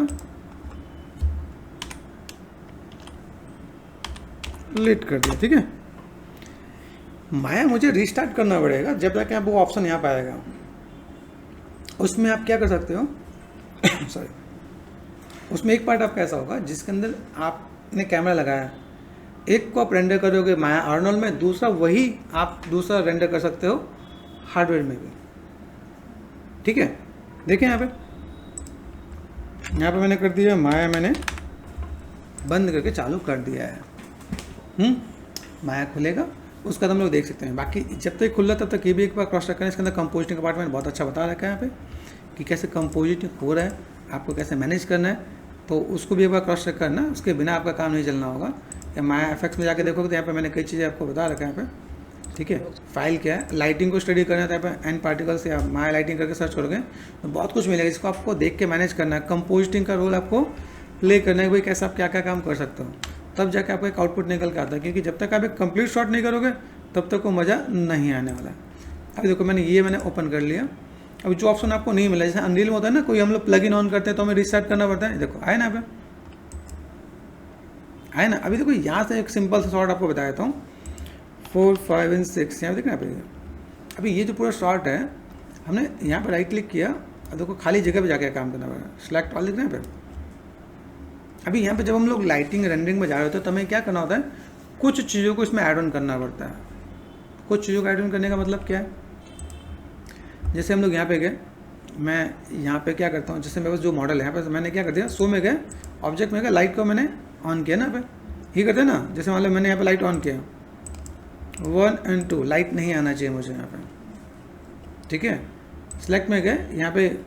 लिट कर दिया, ठीक है। माया मुझे रीस्टार्ट करना पड़ेगा जब तक आप वो ऑप्शन यहाँ पे आएगा। उसमें आप क्या कर सकते हो सॉरी, उसमें एक पार्ट आपका ऐसा होगा जिसके अंदर आपने कैमरा लगाया, एक को आप रेंडर करोगे माया आर्नल में, दूसरा वही आप दूसरा रेंडर कर सकते हो हार्डवेयर में भी, ठीक है। देखें यहाँ पे मैंने कर दिया माया, मैंने बंद करके चालू कर दिया है। माया खुलेगा, उसका हम लोग देख सकते हैं। बाकी जब तक खुल रहा तब तक ये भी एक बार क्रॉस चेक करें। इसके अंदर कंपोजिटिंग का पार्ट मैंने बहुत अच्छा बता रखा है यहाँ पे कि कैसे कंपोजिटिंग हो रहा है, आपको कैसे मैनेज करना है, तो उसको भी एक बार क्रॉस चेक करना, उसके बिना आपका काम नहीं चलना होगा। या माया एफएक्स में जाके देखोगे तो यहाँ पे मैंने कई चीज़ें आपको बता रखा है यहाँ पे, ठीक है। फाइल क्या है, लाइटिंग को स्टडी करना है तो यहाँ पे एन पार्टिकल्स या माया लाइटिंग करके सर्च करोगे तो बहुत कुछ मिलेगा, इसको आपको देख के मैनेज करना है। कंपोजिटिंग का रोल आपको प्ले करना है, भाई कैसे आप क्या क्या काम कर सकते हो, तब जाके आपको एक आउटपुट निकल के आता है। क्योंकि जब तक आप एक कंप्लीट शॉट नहीं करोगे तब तक वो मज़ा नहीं आने वाला है। अभी देखो मैंने ओपन कर लिया। अब जो ऑप्शन आपको नहीं मिला, जैसे अनरील में होता है ना, कोई हम लोग प्लग इन ऑन करते हैं तो हमें रिस्टार्ट करना पड़ता है, देखो आए ना, पे आए ना। अभी देखो यहाँ से एक सिंपल सा शॉट आपको बताया था, 4, 5 और 6 यहाँ देखना पड़ेगा। अभी ये जो पूरा शॉट है, हमने यहाँ पर राइट क्लिक किया, अब देखो खाली जगह पे जाके काम करना पड़ेगा, सिलेक्ट ऑल दिख रहा है पे। अभी यहाँ पे जब हम लोग लाइटिंग रेंडरिंग में जा रहे होते हैं तो हमें क्या करना होता है, कुछ चीज़ों को इसमें ऐड ऑन करना पड़ता है। कुछ चीज़ों को ऐड ऑन करने का मतलब क्या है, जैसे हम लोग यहाँ पे गए, मैं यहाँ पे क्या करता हूँ, जैसे मेरे पास जो मॉडल है यहाँ पे मैंने क्या कर दिया, शो में गए, ऑब्जेक्ट में गए, लाइट को मैंने ऑन किया ना, पे ये करते हैं ना। जैसे मान लो मैंने यहाँ पे लाइट ऑन किया, 1 and 2 लाइट नहीं आना चाहिए मुझे यहाँ पे, ठीक है। सिलेक्ट में गए, यहाँ पे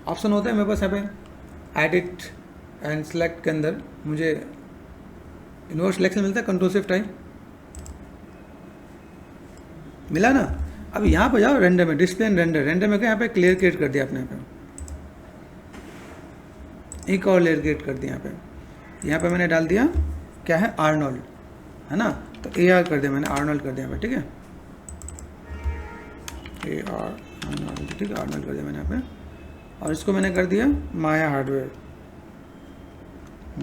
ऑप्शन होता है मेरे पास, यहाँ पे एडिट एंड सिलेक्ट के अंदर मुझे इन्वर्स सिलेक्शन मिलता है, कंट्रोल शिफ्ट टाइम मिला ना। अब यहाँ पे जाओ रेंडर में, डिस्प्ले एंड रेंडर, रेंडर में गए, यहाँ पे क्लियर क्रिएट कर दिया अपने यहाँ पे, एक और लेयर क्रिएट कर दिया यहाँ पे मैंने डाल दिया क्या है, आर्नोल्ड है ना, तो AR कर दिया मैंने, आर्नोल्ड कर दिया यहाँ पे, ठीक है, आर्नोल्ड, ठीक है, आर्नोल्ड कर दिया मैंने यहाँ पे। और इसको मैंने कर दिया माया हार्डवेयर,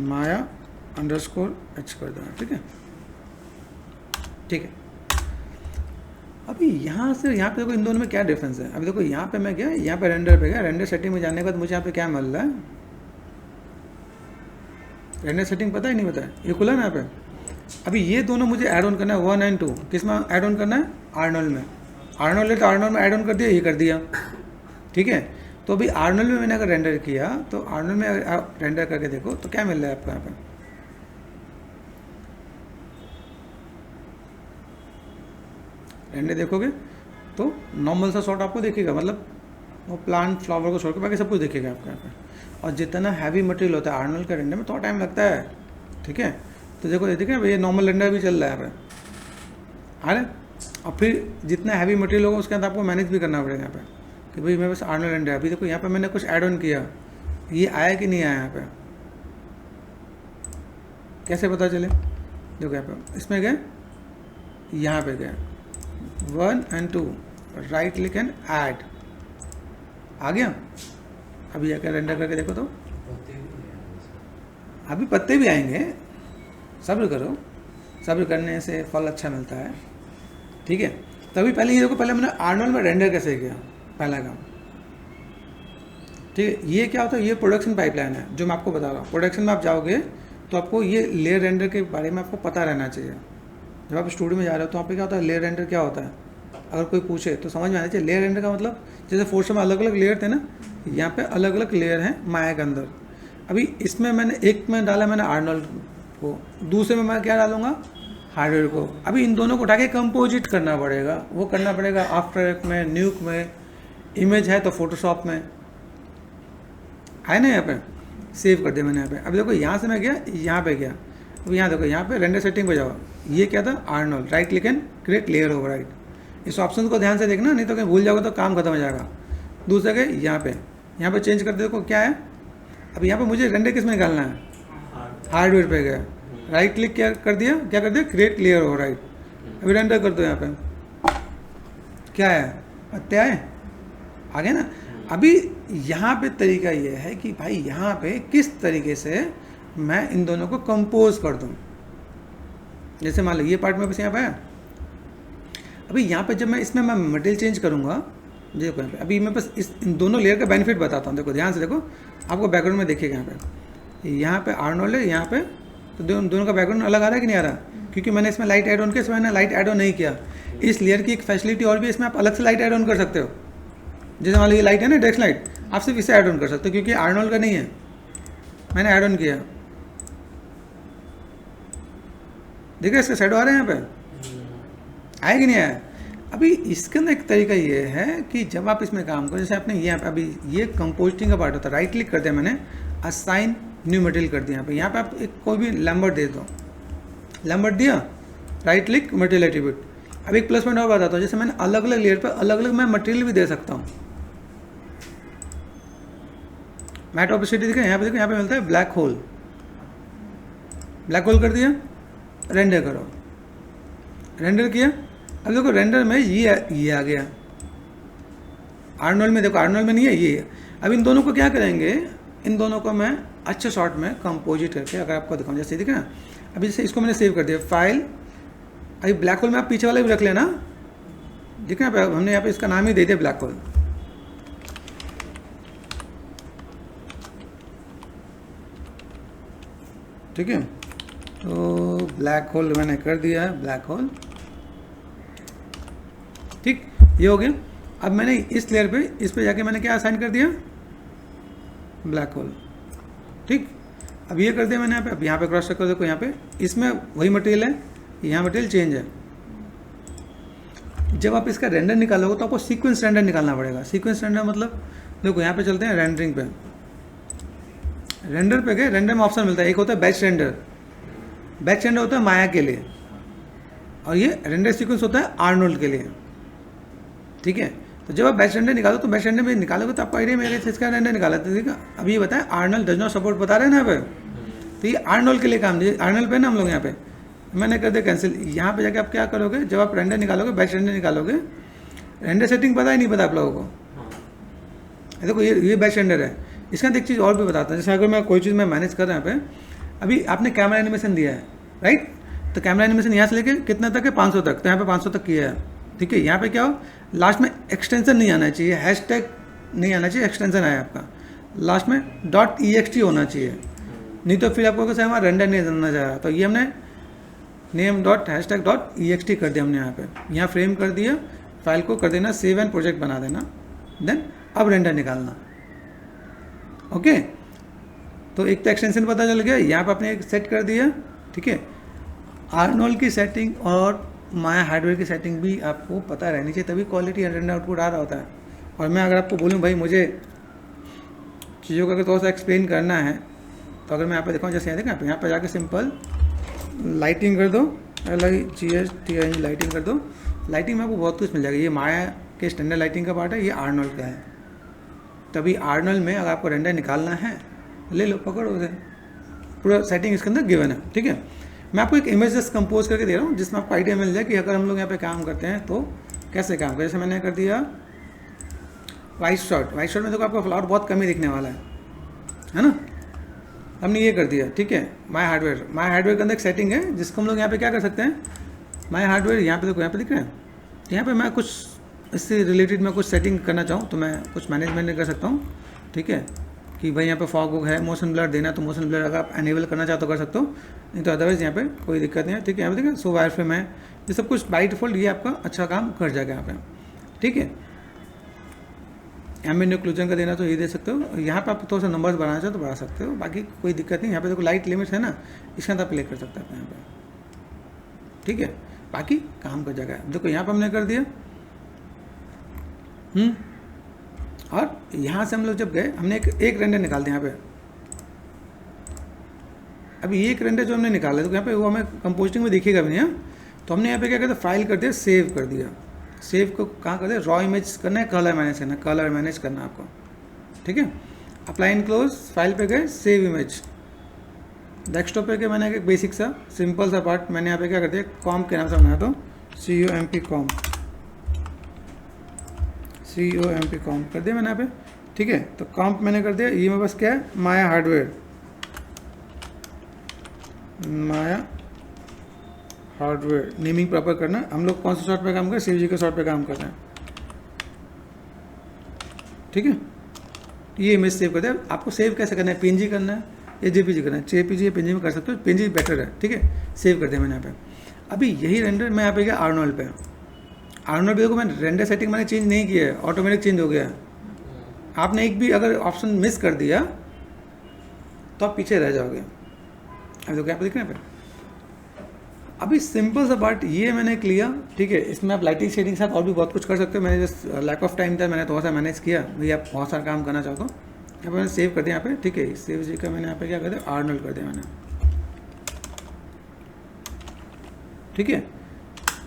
माया _H कर दिया, ठीक है, ठीक है। अभी यहाँ से यहाँ पे देखो इन दोनों में क्या डिफरेंस है। अभी देखो यहाँ पे मैं गया, यहाँ पे रेंडर पे गया, रेंडर सेटिंग में जाने के बाद मुझे यहाँ पे क्या मिल रहा है, रेंडर सेटिंग पता ही नहीं पता है, ये खुला ना यहाँ पे। अभी ये दोनों मुझे ऐड ऑन करना है 1 and 2, किस में ऐड ऑन करना है, आर्नोल्ड में। आर्नोल्ड है तो आर्नोल्ड में ऐड ऑन कर दिया, ये कर दिया, ठीक है। तो अभी आर्नोल्ड में मैंने अगर रेंडर किया, तो आर्नोल्ड में अगर आप रेंडर करके देखो तो क्या मिल रहा है आपको यहाँ पे, रेंडर देखोगे तो नॉर्मल सा शॉट आपको दिखेगा, मतलब वो प्लांट फ्लावर को छोड़ के बाकी सब कुछ दिखेगा आपको यहाँ पे। और जितना हैवी मटेरियल होता है आर्नोल्ड का रेंडर में थोड़ा टाइम लगता है, ठीक है। तो देखो ये देखिए ये नॉर्मल रेंडर भी चल रहा है यहाँ पे, अरे और फिर जितना हैवी मटेरियल होगा उसके अंदर आपको मैनेज भी करना पड़ेगा यहाँ पे कि भाई मेरे पास आर्नोल्ड रेंडर है। अभी देखो यहाँ पे मैंने कुछ ऐड ऑन किया, ये आया कि नहीं आया यहाँ पे, कैसे पता चले, देखो यहाँ पे इसमें गए, यहाँ पे गए 1 and 2, right click and add, आ गया। अभी जाकर रेंडर करके देखो तो अभी पत्ते भी आएंगे, सब्र करो, सब्र करने से फल अच्छा मिलता है, ठीक है। तभी पहले ये देखो, पहले मैंने आर्नोल्ड में रेंडर कैसे किया, पहला काम, ठीक है। ये क्या होता है, ये प्रोडक्शन पाइपलाइन है जो मैं आपको बता रहा हूँ। प्रोडक्शन में आप जाओगे तो आपको ये लेयर रेंडर के बारे में आपको पता रहना चाहिए। जब आप स्टूडियो में जा रहे हो तो आप पे क्या होता है, लेयर रेंडर क्या होता है, अगर कोई पूछे तो समझ में आना चाहिए। लेयर रेंडर का मतलब जैसे फोर्स में अलग अलग लेयर थे ना, यहाँ पे अलग अलग लेयर हैं माया के अंदर। अभी इसमें मैंने एक में डाला मैंने आर्नोल्ड को, दूसरे में मैं क्या डालूंगा, हार्डवेयर को। अभी इन दोनों को उठा के कंपोजिट करना पड़ेगा, वो करना पड़ेगा आफ्टर इफेक्ट में, न्यूक में, इमेज है तो फोटोशॉप में, है ना। यहाँ पे सेव कर दिया मैंने यहाँ पे। अब देखो यहाँ से मैं गया, यहाँ पे गया, अब यहाँ देखो यहाँ पे रेंडर सेटिंग पे जाओ, ये क्या था, Arnold, right click and create layer override. इस ऑप्शन को ध्यान से देखना, नहीं तो कहीं भूल जाओगे तो काम खत्म हो जाएगा। दूसरे के यहाँ पे चेंज कर दे, देखो क्या है। अब यहाँ पे मुझे रेंडर किस में निकालना है, हार्डवेयर पे गया, राइट क्लिक क्या कर दिया, क्रिएट लेयर ओवरराइड। अभी रेंडर कर दो, यहाँ पे क्या है, पत्ते आ गए ना। अभी यहाँ पे तरीका ये है कि भाई यहाँ पे किस तरीके से मैं इन दोनों को कंपोज कर दूँ। जैसे मान लो ये पार्ट में बस यहाँ पे है, अभी यहाँ पे जब मैं इसमें मैं मटेरियल चेंज करूँगा, देखो यहाँ पे अभी मैं बस इन दोनों लेयर का बेनिफिट बताता हूँ। देखो ध्यान से देखो, आपको बैकग्राउंड में देखिएगा यहाँ पे आर्नोल्ड है, यहाँ पे तो दोनों का बैकग्राउंड अलग आ रहा है कि नहीं आ रहा, क्योंकि मैंने इसमें लाइट ऐड ऑन किया, इसमें मैंने लाइट ऐड ऑन नहीं किया। इस लेयर की एक फैसिलिटी और भी, इसमें आप अलग से लाइट ऐड ऑन कर सकते हो। जैसे मान लो ये लाइट है ना, डायरेक्ट लाइट, आप सिर्फ इसे ऐड ऑन कर सकते हो, क्योंकि आर्नोल्ड का नहीं है, मैंने ऐड ऑन किया। देखो इसके शैडो आ रहे हैं यहाँ पे, आए कि नहीं आया। अभी इसके अंदर एक तरीका ये है कि जब आप इसमें काम करो, जैसे आपने ये अभी ये कंपोजिटिंग का पार्ट होता है, राइट क्लिक कर दिया मैंने, असाइन न्यू मटेरियल कर दिया। यहाँ पे आप एक कोई भी लैम्बर्ट दे दो, लैम्बर्ट दिया, राइट क्लिक मटेरियल एट्रीब्यूट। अब एक प्लस पॉइंट और बताता हूँ, जैसे मैंने अलग अलग लेयर पर अलग अलग मैं मटेरियल भी दे सकता हूँ। मैट ऑपोसिटी देखो, यहाँ पे मिलता है ब्लैक होल, ब्लैक होल कर दिया, रेंडर करो, रेंडर किया। अब देखो रेंडर में ये आ गया, आर्नोल्ड में देखो, आर्नोल्ड में नहीं है, ये है। अब इन दोनों को क्या करेंगे, इन दोनों को मैं अच्छे शॉट में कंपोजिट करके अगर आपको दिखाऊँ, जैसे दिखे ना, अभी जैसे इसको मैंने सेव कर दिया फाइल। अभी ब्लैक होल में आप पीछे वाला भी रख लेना, ठीक है। हमने यहाँ पे इसका नाम ही दे दिया ब्लैक होल, ठीक है। तो ब्लैक होल मैंने कर दिया है, ब्लैक होल, ठीक, ये हो गया। अब मैंने इस लेयर पे, इस पे जाके मैंने क्या असाइन कर दिया, ब्लैक होल, ठीक। अब ये कर दिया मैंने यहाँ पे। अब यहाँ पे क्रॉस चेक कर देखो, यहाँ पे इसमें वही मटेरियल है, यहाँ मटेरियल चेंज है, जब आप इसका रेंडर निकालोगे तो आपको सीक्वेंस रेंडर निकालना पड़ेगा। सीक्वेंस रेंडर मतलब देखो यहाँ पे चलते हैं रेंडरिंग पे, रेंडर पे गए, रेंडर में ऑप्शन मिलता है, एक होता है बैच रेंडर, बैच रेंडर होता है माया के लिए, और ये रेंडर सीक्वेंस होता है आर्नोल्ड के लिए, ठीक है। तो जब आप बैच रेंडर निकालो तो बैच रेंडर में निकालोगे तो आपको आइडिया मेरे इसका रेंडर निकाला था, ठीक है। अब ये बताएं आर्नोल्ड डज नॉट सपोर्ट बता रहे हैं ना यहाँ पे, तो ये आर्नोल्ड के लिए काम दिए, आर्नोल्ड पे ना हम लोग यहाँ पे, मैंने कर दिया कैंसिल। यहाँ पे जाके आप क्या करोगे, जब आप रेंडर निकालोगे, बैच रेंडर निकालोगे, रेंडर सेटिंग पता ही नहीं पता आप लोगों को, देखो ये बैच रेंडर है। इसका एक चीज़ और भी बताता है, जैसे अगर मैं कोई चीज़ मैं मैनेज कर रहा हूँ यहाँ पे, अभी आपने कैमरा एनिमेशन दिया है, राइट, तो कैमरा एनिमेशन यहाँ से लेके कितना तक है, 500 तक, तो यहाँ पे 500 तक किया है, ठीक है। यहाँ पे क्या हो, लास्ट में एक्सटेंशन नहीं आना चाहिए, हैशटैग नहीं आना चाहिए, एक्सटेंशन आया आपका, लास्ट में .ext होना चाहिए, नहीं तो फिर आपको कैसे हमारा रेंडर नहीं करना चाह रहा। तो ये हमने नेम .#.ext कर दिया हमने यहाँ पे, यहाँ फ्रेम कर दिया, फाइल को कर देना सेव एंड प्रोजेक्ट बना देना, देन अब रेंडर निकालना, ओके। तो एक तो एक्सटेंशन पता चल गया, यहाँ पे आपने एक सेट कर दिया, ठीक है। आर्नोल्ड की सेटिंग और माया हार्डवेयर की सेटिंग भी आपको पता रहनी चाहिए, तभी क्वालिटी रेंडर आउटपुट आ रहा होता है। और मैं अगर आपको बोलूँ भाई मुझे चीज़ों का अगर थोड़ा सा एक्सप्लेन करना है, तो अगर मैं यहाँ पे दिखाऊँ, जैसे यहाँ पे जाके सिंपल लाइटिंग कर दो, LIGHT लाइटिंग कर दो, लाइटिंग में आपको बहुत कुछ मिल जाएगा। ये माया के स्टैंडर्ड लाइटिंग का पार्ट है, ये आर्नोल्ड का है। तभी आर्नोल्ड में अगर आपको रेंडर निकालना है, ले लो, पकड़ो उसे, पूरा सेटिंग इसके अंदर गिवन है, ठीक है। मैं आपको एक इमेज जस्ट कंपोज करके दे रहा हूँ, जिसमें आपको आइडिया मिल जाए कि अगर हम लोग यहाँ पे काम करते हैं तो कैसे काम करें। जैसे मैंने कर दिया वाइट शॉट, वाइट शॉट में देखो आपको फ्लावर बहुत कम ही दिखने वाला है ना। हमने ये कर दिया, ठीक है। माय हार्डवेयर के अंदर एक सेटिंग है जिसको हम लोग यहाँ पे क्या कर सकते हैं, माय हार्डवेयर, यहाँ पे देखो, यहाँ पे दिख रहा है, यहाँ पे मैं कुछ इससे रिलेटेड मैं कुछ सेटिंग करना चाहूँ तो मैं कुछ मैनेजमेंट कर सकता हूँ, ठीक है। कि भाई यहाँ पे फॉग है, मोशन ब्लर देना, तो मोशन ब्लर अगर आप एनेबल करना चाहो तो कर सकते हो, नहीं तो अदरवाइज यहाँ पे कोई दिक्कत नहीं है, ठीक है। यहाँ पे देखिए सो वायर फ्रेम है, ये सब कुछ बाय डिफॉल्ट ये आपका अच्छा काम कर जाएगा यहाँ पे, ठीक है। एम्बिएंट ओक्लूजन का देना तो ये दे सकते हो, यहाँ पे आप थोड़ा सा नंबर्स बढ़ाना चाहो तो बढ़ा सकते हो, बाकी कोई दिक्कत नहीं। यहाँ पे देखो लाइट लिमिट है ना, इसके अंदर प्ले कर सकते हैं यहाँ पे, ठीक है। बाकी काम कर जाएगा। देखो यहाँ पे हमने कर दिया, और यहाँ से हम लोग जब गए, हमने एक रेंडर निकाल दिया यहाँ पे। अभी एक रेंडर जो हमने निकाला तो यहाँ पे वो हमें कंपोजिटिंग में दिखेगा भी नहीं है, तो हमने यहाँ पे क्या करते, फाइल कर दिया, सेव कर दिया। सेव को कहाँ कर दिया, रॉ इमेज करना है, कलर मैनेज करना है, कलर मैनेज करना है आपको, ठीक है। अप्लाई एंड क्लोज, फाइल पे गए, सेव इमेज, डेस्कटॉप पे गए, मैंने एक बेसिक सा सिंपल सा पार्ट मैंने यहाँ पे क्या कर दिया, कॉम के नाम से बनाया, तो COMP कॉम कर दिया मैंने यहाँ पे, ठीक है। तो कॉम्प मैंने कर दिया, ये मेरे पास क्या है, माया हार्डवेयर नेमिंग प्रॉपर करना। हम लोग कौन से शॉट पे काम कर रहे हैं, शिवजी के शॉट पे काम कर रहे हैं, ठीक है। ये इमेज सेव कर दिया। आपको सेव कैसे करना है, PNG करना है या JPG करना है, JPG या PNG में कर सकते हो, PNG बेटर है, ठीक है। सेव कर दिया मैंने यहाँ पे। अभी यही रेंडर मैं यहाँ पे गया आर्नोल्ड पे, आर्नोल्ड पे देखो मैंने रेंडर सेटिंग मैंने चेंज नहीं किया है, ऑटोमेटिक चेंज हो गया है। आपने एक भी अगर ऑप्शन मिस कर दिया तो आप पीछे रह जाओगे। अब देखो यहाँ पे दिख रहे हैं पे, अभी सिंपल सा पार्ट ये मैंने लिया, ठीक है। इसमें आप लाइटिंग शेडिंग साथ और भी बहुत कुछ कर सकते हो। मैंने जस्ट लैक ऑफ टाइम था, मैंने थोड़ा सा मैनेज किया, भैया आप बहुत सारा काम करना चाहते हो। यहाँ पे मैंने सेव कर दिया यहाँ पे, ठीक है। सेव जी का मैंने यहाँ पे क्या कर दिया, आर्नोल्ड कर दिया मैंने, ठीक है।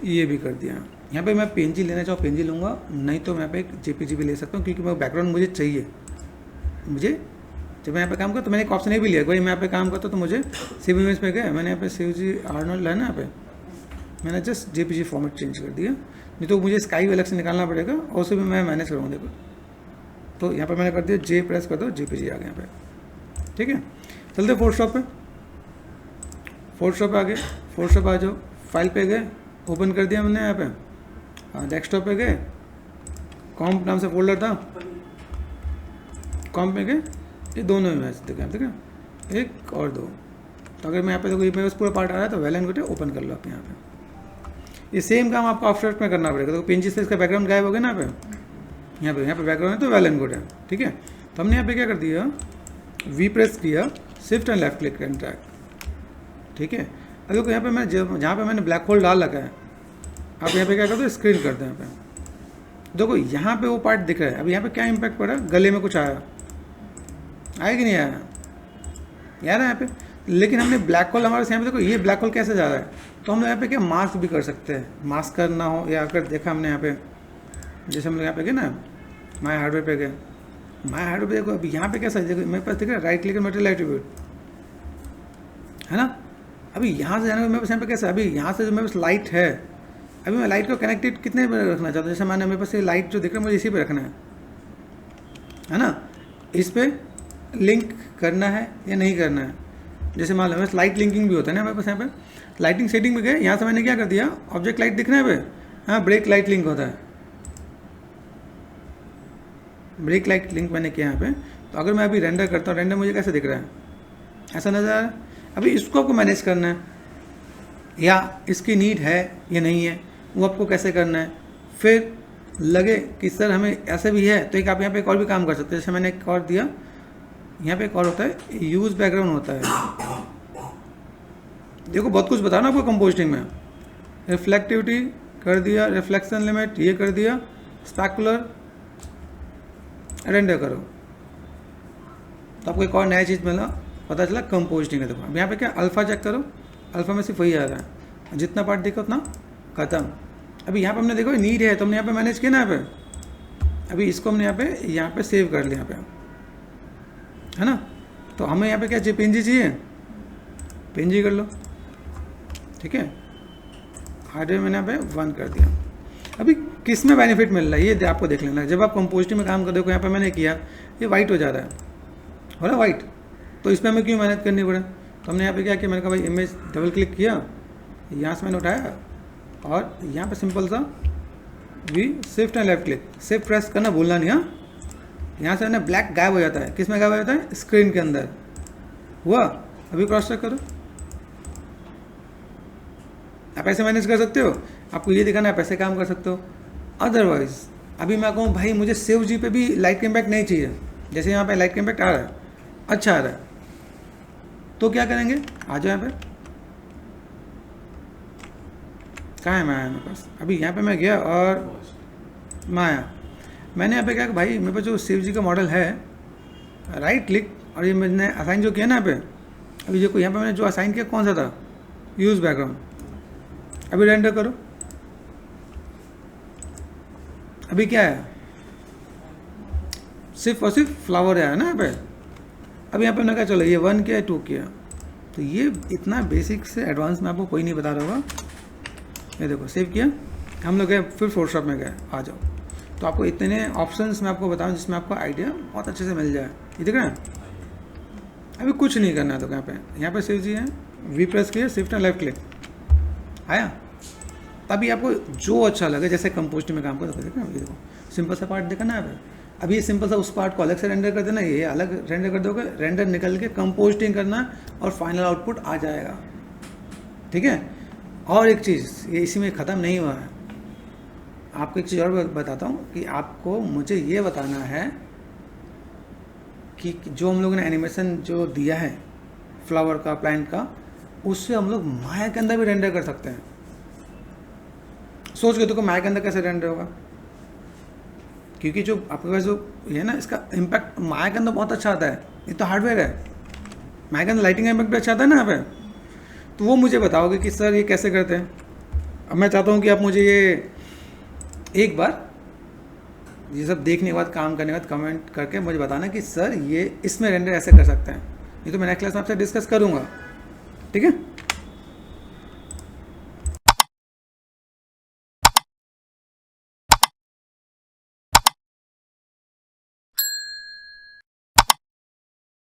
ये भी कर दिया। यहाँ पे मैं PNG लेना चाहूँ PNG लूँगा, नहीं तो मैं यहाँ पे एक JPG भी ले सकता हूँ, क्योंकि मैं बैकग्राउंड मुझे चाहिए। मुझे जब मैं यहाँ पे काम करता तो मैंने एक ऑप्शन ये भी लिया, भाई मैं यहाँ पे काम करता तो मुझे सेव इमेज पे गया, मैंने यहाँ पे शिवजी आर्नोल्ड है ना, यहाँ पे मैंने जस्ट JPG फॉर्मेट चेंज कर दिया, नहीं तो मुझे स्काई अलग से निकालना पड़ेगा, और उसे भी मैं मैनेज करूँगा। देखो तो यहाँ पे मैंने कर दिया, J प्रेस कर दो, JPG आ गया यहाँ पे, ठीक है। चलते फोटोशॉप पे, फोटोशॉप पे आ गए, फोटोशॉप आ जाओ, फाइल पे गए, ओपन कर दिया मैंने यहाँ पे, डेस्कटॉप पे गए, कॉम्प नाम से फोल्डर था, कॉम्प में गए, ये दोनों इमेज देखें, एक और दो। तो अगर मैं यहाँ पे देखो, ये मेरे पास पूरा पार्ट आ रहा है, तो वेल एंड गुड ओपन कर लो आप यहाँ पे। ये सेम काम आपको ऑफसेट में करना पड़ेगा। देखो PNG से इसका बैकग्राउंड गायब हो गया ना यहाँ पे बैकग्राउंड है, तो वेल एंड गुड है, ठीक है। तो हमने यहाँ पे क्या कर दिया, V प्रेस किया, shift and left click and drag, ठीक है। अब देखो यहाँ पे मैं जहाँ पे मैंने ब्लैक होल डाल रखा है, आप यहाँ पे क्या करते हो, स्क्रीन करते हैं यहाँ पे। देखो यहाँ पे वो पार्ट दिख रहा है। अब यहाँ पे क्या इम्पैक्ट पड़ा, गले में कुछ आया कि नहीं आया, यार यहाँ पे। लेकिन हमने ब्लैक होल हमारे यहाँ पे, देखो ये ब्लैक होल कैसे जा रहा है, तो हम लोग यहाँ पे क्या मास्क भी कर सकते हैं। मास्क करना हो या अगर देखा हमने यहाँ पे, जैसे हम लोग यहाँ पे गए ना, माय हार्डवेयर पे गए, माय हार्डवेयर पे देखो अभी यहाँ पे कैसा देखो मेरे पास दिख रहा है, राइट क्लिक मटेरियल एट्रीब्यूट है ना। अभी यहाँ से जाने मेरे पास यहाँ पे कैसा, अभी यहाँ से जो मेरे पास लाइट है, अभी मैं लाइट को कनेक्टेड कितने पे रखना चाहता हूँ, जैसे मैंने मेरे पास ये लाइट जो दिख रहा है मुझे इसी पे रखना है ना, इस पर लिंक करना है या नहीं करना है। जैसे मान लो मेरे पास लाइट लिंकिंग भी होता है ना मेरे पास, यहाँ पे लाइटिंग सेटिंग में गए, यहाँ से मैंने क्या कर दिया, ऑब्जेक्ट लाइट दिखना है पे, हाँ ब्रेक लाइट लिंक होता है, ब्रेक लाइट लिंक मैंने किया यहाँ पे। तो अगर मैं अभी रेंडर करता हूँ, रेंडर मुझे कैसे दिख रहा है, ऐसा नज़र आ रहा है। अभी इसको आपको मैनेज करना है, या इसकी नीड है या नहीं है, वो आपको कैसे करना है। फिर लगे कि सर हमें ऐसे भी है, तो एक आप यहाँ पे एक और भी काम कर सकते हैं। जैसे मैंने एक और दिया, यहाँ पे एक और होता है यूज़ बैकग्राउंड होता है। देखो बहुत कुछ बताना आपको कंपोजिटिंग में, रिफ्लेक्टिविटी कर दिया, रिफ्लेक्शन लिमिट ये कर दिया, स्पेकुलर रेंडर करो, तो आपको एक और नया चीज़ मिला, पता चला कंपोजिटिंग है। देखो अब यहाँ पे क्या, अल्फ़ा चेक करो, अल्फ़ा में सिर्फ वही आ रहा है, जितना पार्ट देखो उतना खत्म। अभी यहाँ पे हमने देखो नीड है तो हमने यहाँ पे मैनेज किया ना यहाँ पे। अभी इसको हमने यहाँ पे सेव कर लिया यहाँ पे, है ना। तो हमें यहाँ पे क्या चाहिए, पिंजी चाहिए, पिंजी कर लो, ठीक है। हार्डवेयर मैंने यहाँ पे 1 कर दिया। अभी किस में बेनिफिट मिल रहा है ये आपको देख लेना। जब आप कंपोजिटिंग में काम कर, देखो यहाँ पे मैंने किया, ये वाइट हो जा रहा है, हो रहा वाइट, तो इसमें हमें क्यों मेहनत करनी पड़े। तो हमने यहाँ पे क्या किया, मैंने कहा भाई इमेज डबल क्लिक किया, यहाँ से मैंने उठाया और यहाँ पे सिंपल सा we shift and left click, shift press करना भूलना नहीं। हाँ, यहाँ से मैंने ब्लैक गायब हो जाता है, किस में गायब हो जाता है, स्क्रीन के अंदर हुआ। अभी क्रॉस चेक करो, आप ऐसे मैनेज कर सकते हो, आपको ये दिखाना है आप ऐसे काम कर सकते हो। अदरवाइज अभी मैं कहूँ भाई मुझे सेव जी पे भी लाइट का इम्पैक्ट नहीं चाहिए, जैसे यहाँ पे लाइट का इम्पैक्ट आ रहा है, अच्छा आ रहा है, तो क्या करेंगे, आ जाओ यहाँ पे, कहाँ है माया मेरे पास। अभी यहाँ पे मैं गया और माया, मैंने यहाँ पे क्या भाई मेरे पास जो शिव जी का मॉडल है, राइट क्लिक, और ये मैंने असाइन जो किया ना यहाँ पे, अभी देखो यहाँ पे मैंने जो असाइन किया कौन सा था, यूज़ बैकग्राउंड। अभी रेंडर करो, अभी क्या है, सिर्फ और सिर्फ फ्लावर है ना यहाँ पे। अभी यहाँ पे मैंने कहा चलो ये 1 किया 2 किया, तो ये इतना बेसिक से एडवांस में आपको कोई नहीं बता रहा होगा। ये देखो सेव किया, हम लोग गए फिर फोटोशॉप में गए, आ जाओ, तो आपको इतने ऑप्शंस मैं आपको बताऊं जिसमें आपको आइडिया बहुत अच्छे से मिल जाए। ये देख रहे हैं, अभी कुछ नहीं करना है। तो यहाँ पे सेव जी है, वी प्रेस किया, शिफ्ट एंड लेफ्ट क्लिक आया। तभी आपको जो अच्छा लगे, जैसे कंपोजिटिंग में काम करो, देखो ये देखो सिंपल सा पार्ट देखा ना यहाँ पे। अभी ये सिंपल सा उस पार्ट को अलग से रेंडर कर देना, ये अलग रेंडर कर दोगे, रेंडर निकल के कंपोजिटिंग करना और फाइनल आउटपुट आ जाएगा, ठीक है। और एक चीज़, ये इसी में ख़त्म नहीं हुआ है, आपको एक चीज़ और बताता हूँ कि आपको मुझे ये बताना है कि जो हम लोगों ने एनिमेशन जो दिया है फ्लावर का, प्लांट का, उससे हम लोग माया के अंदर भी रेंडर कर सकते हैं। सोच के देखो माया के अंदर कैसे रेंडर होगा, क्योंकि जो आपके पास जो ये ना, इसका इम्पैक्ट माया के अंदर बहुत अच्छा आता है। ये तो हार्डवेयर है, माया के अंदर लाइटिंग का इम्पैक्ट भी अच्छा आता है ना यहाँ पे। तो वो मुझे बताओगे कि सर ये कैसे करते हैं। अब मैं चाहता हूँ कि आप मुझे ये एक बार ये सब देखने के बाद, काम करने के बाद कमेंट करके मुझे बताना कि सर ये इसमें रेंडर ऐसे कर सकते हैं। ये तो मैं नेक्स्ट क्लास में आपसे डिस्कस करूँगा, ठीक है।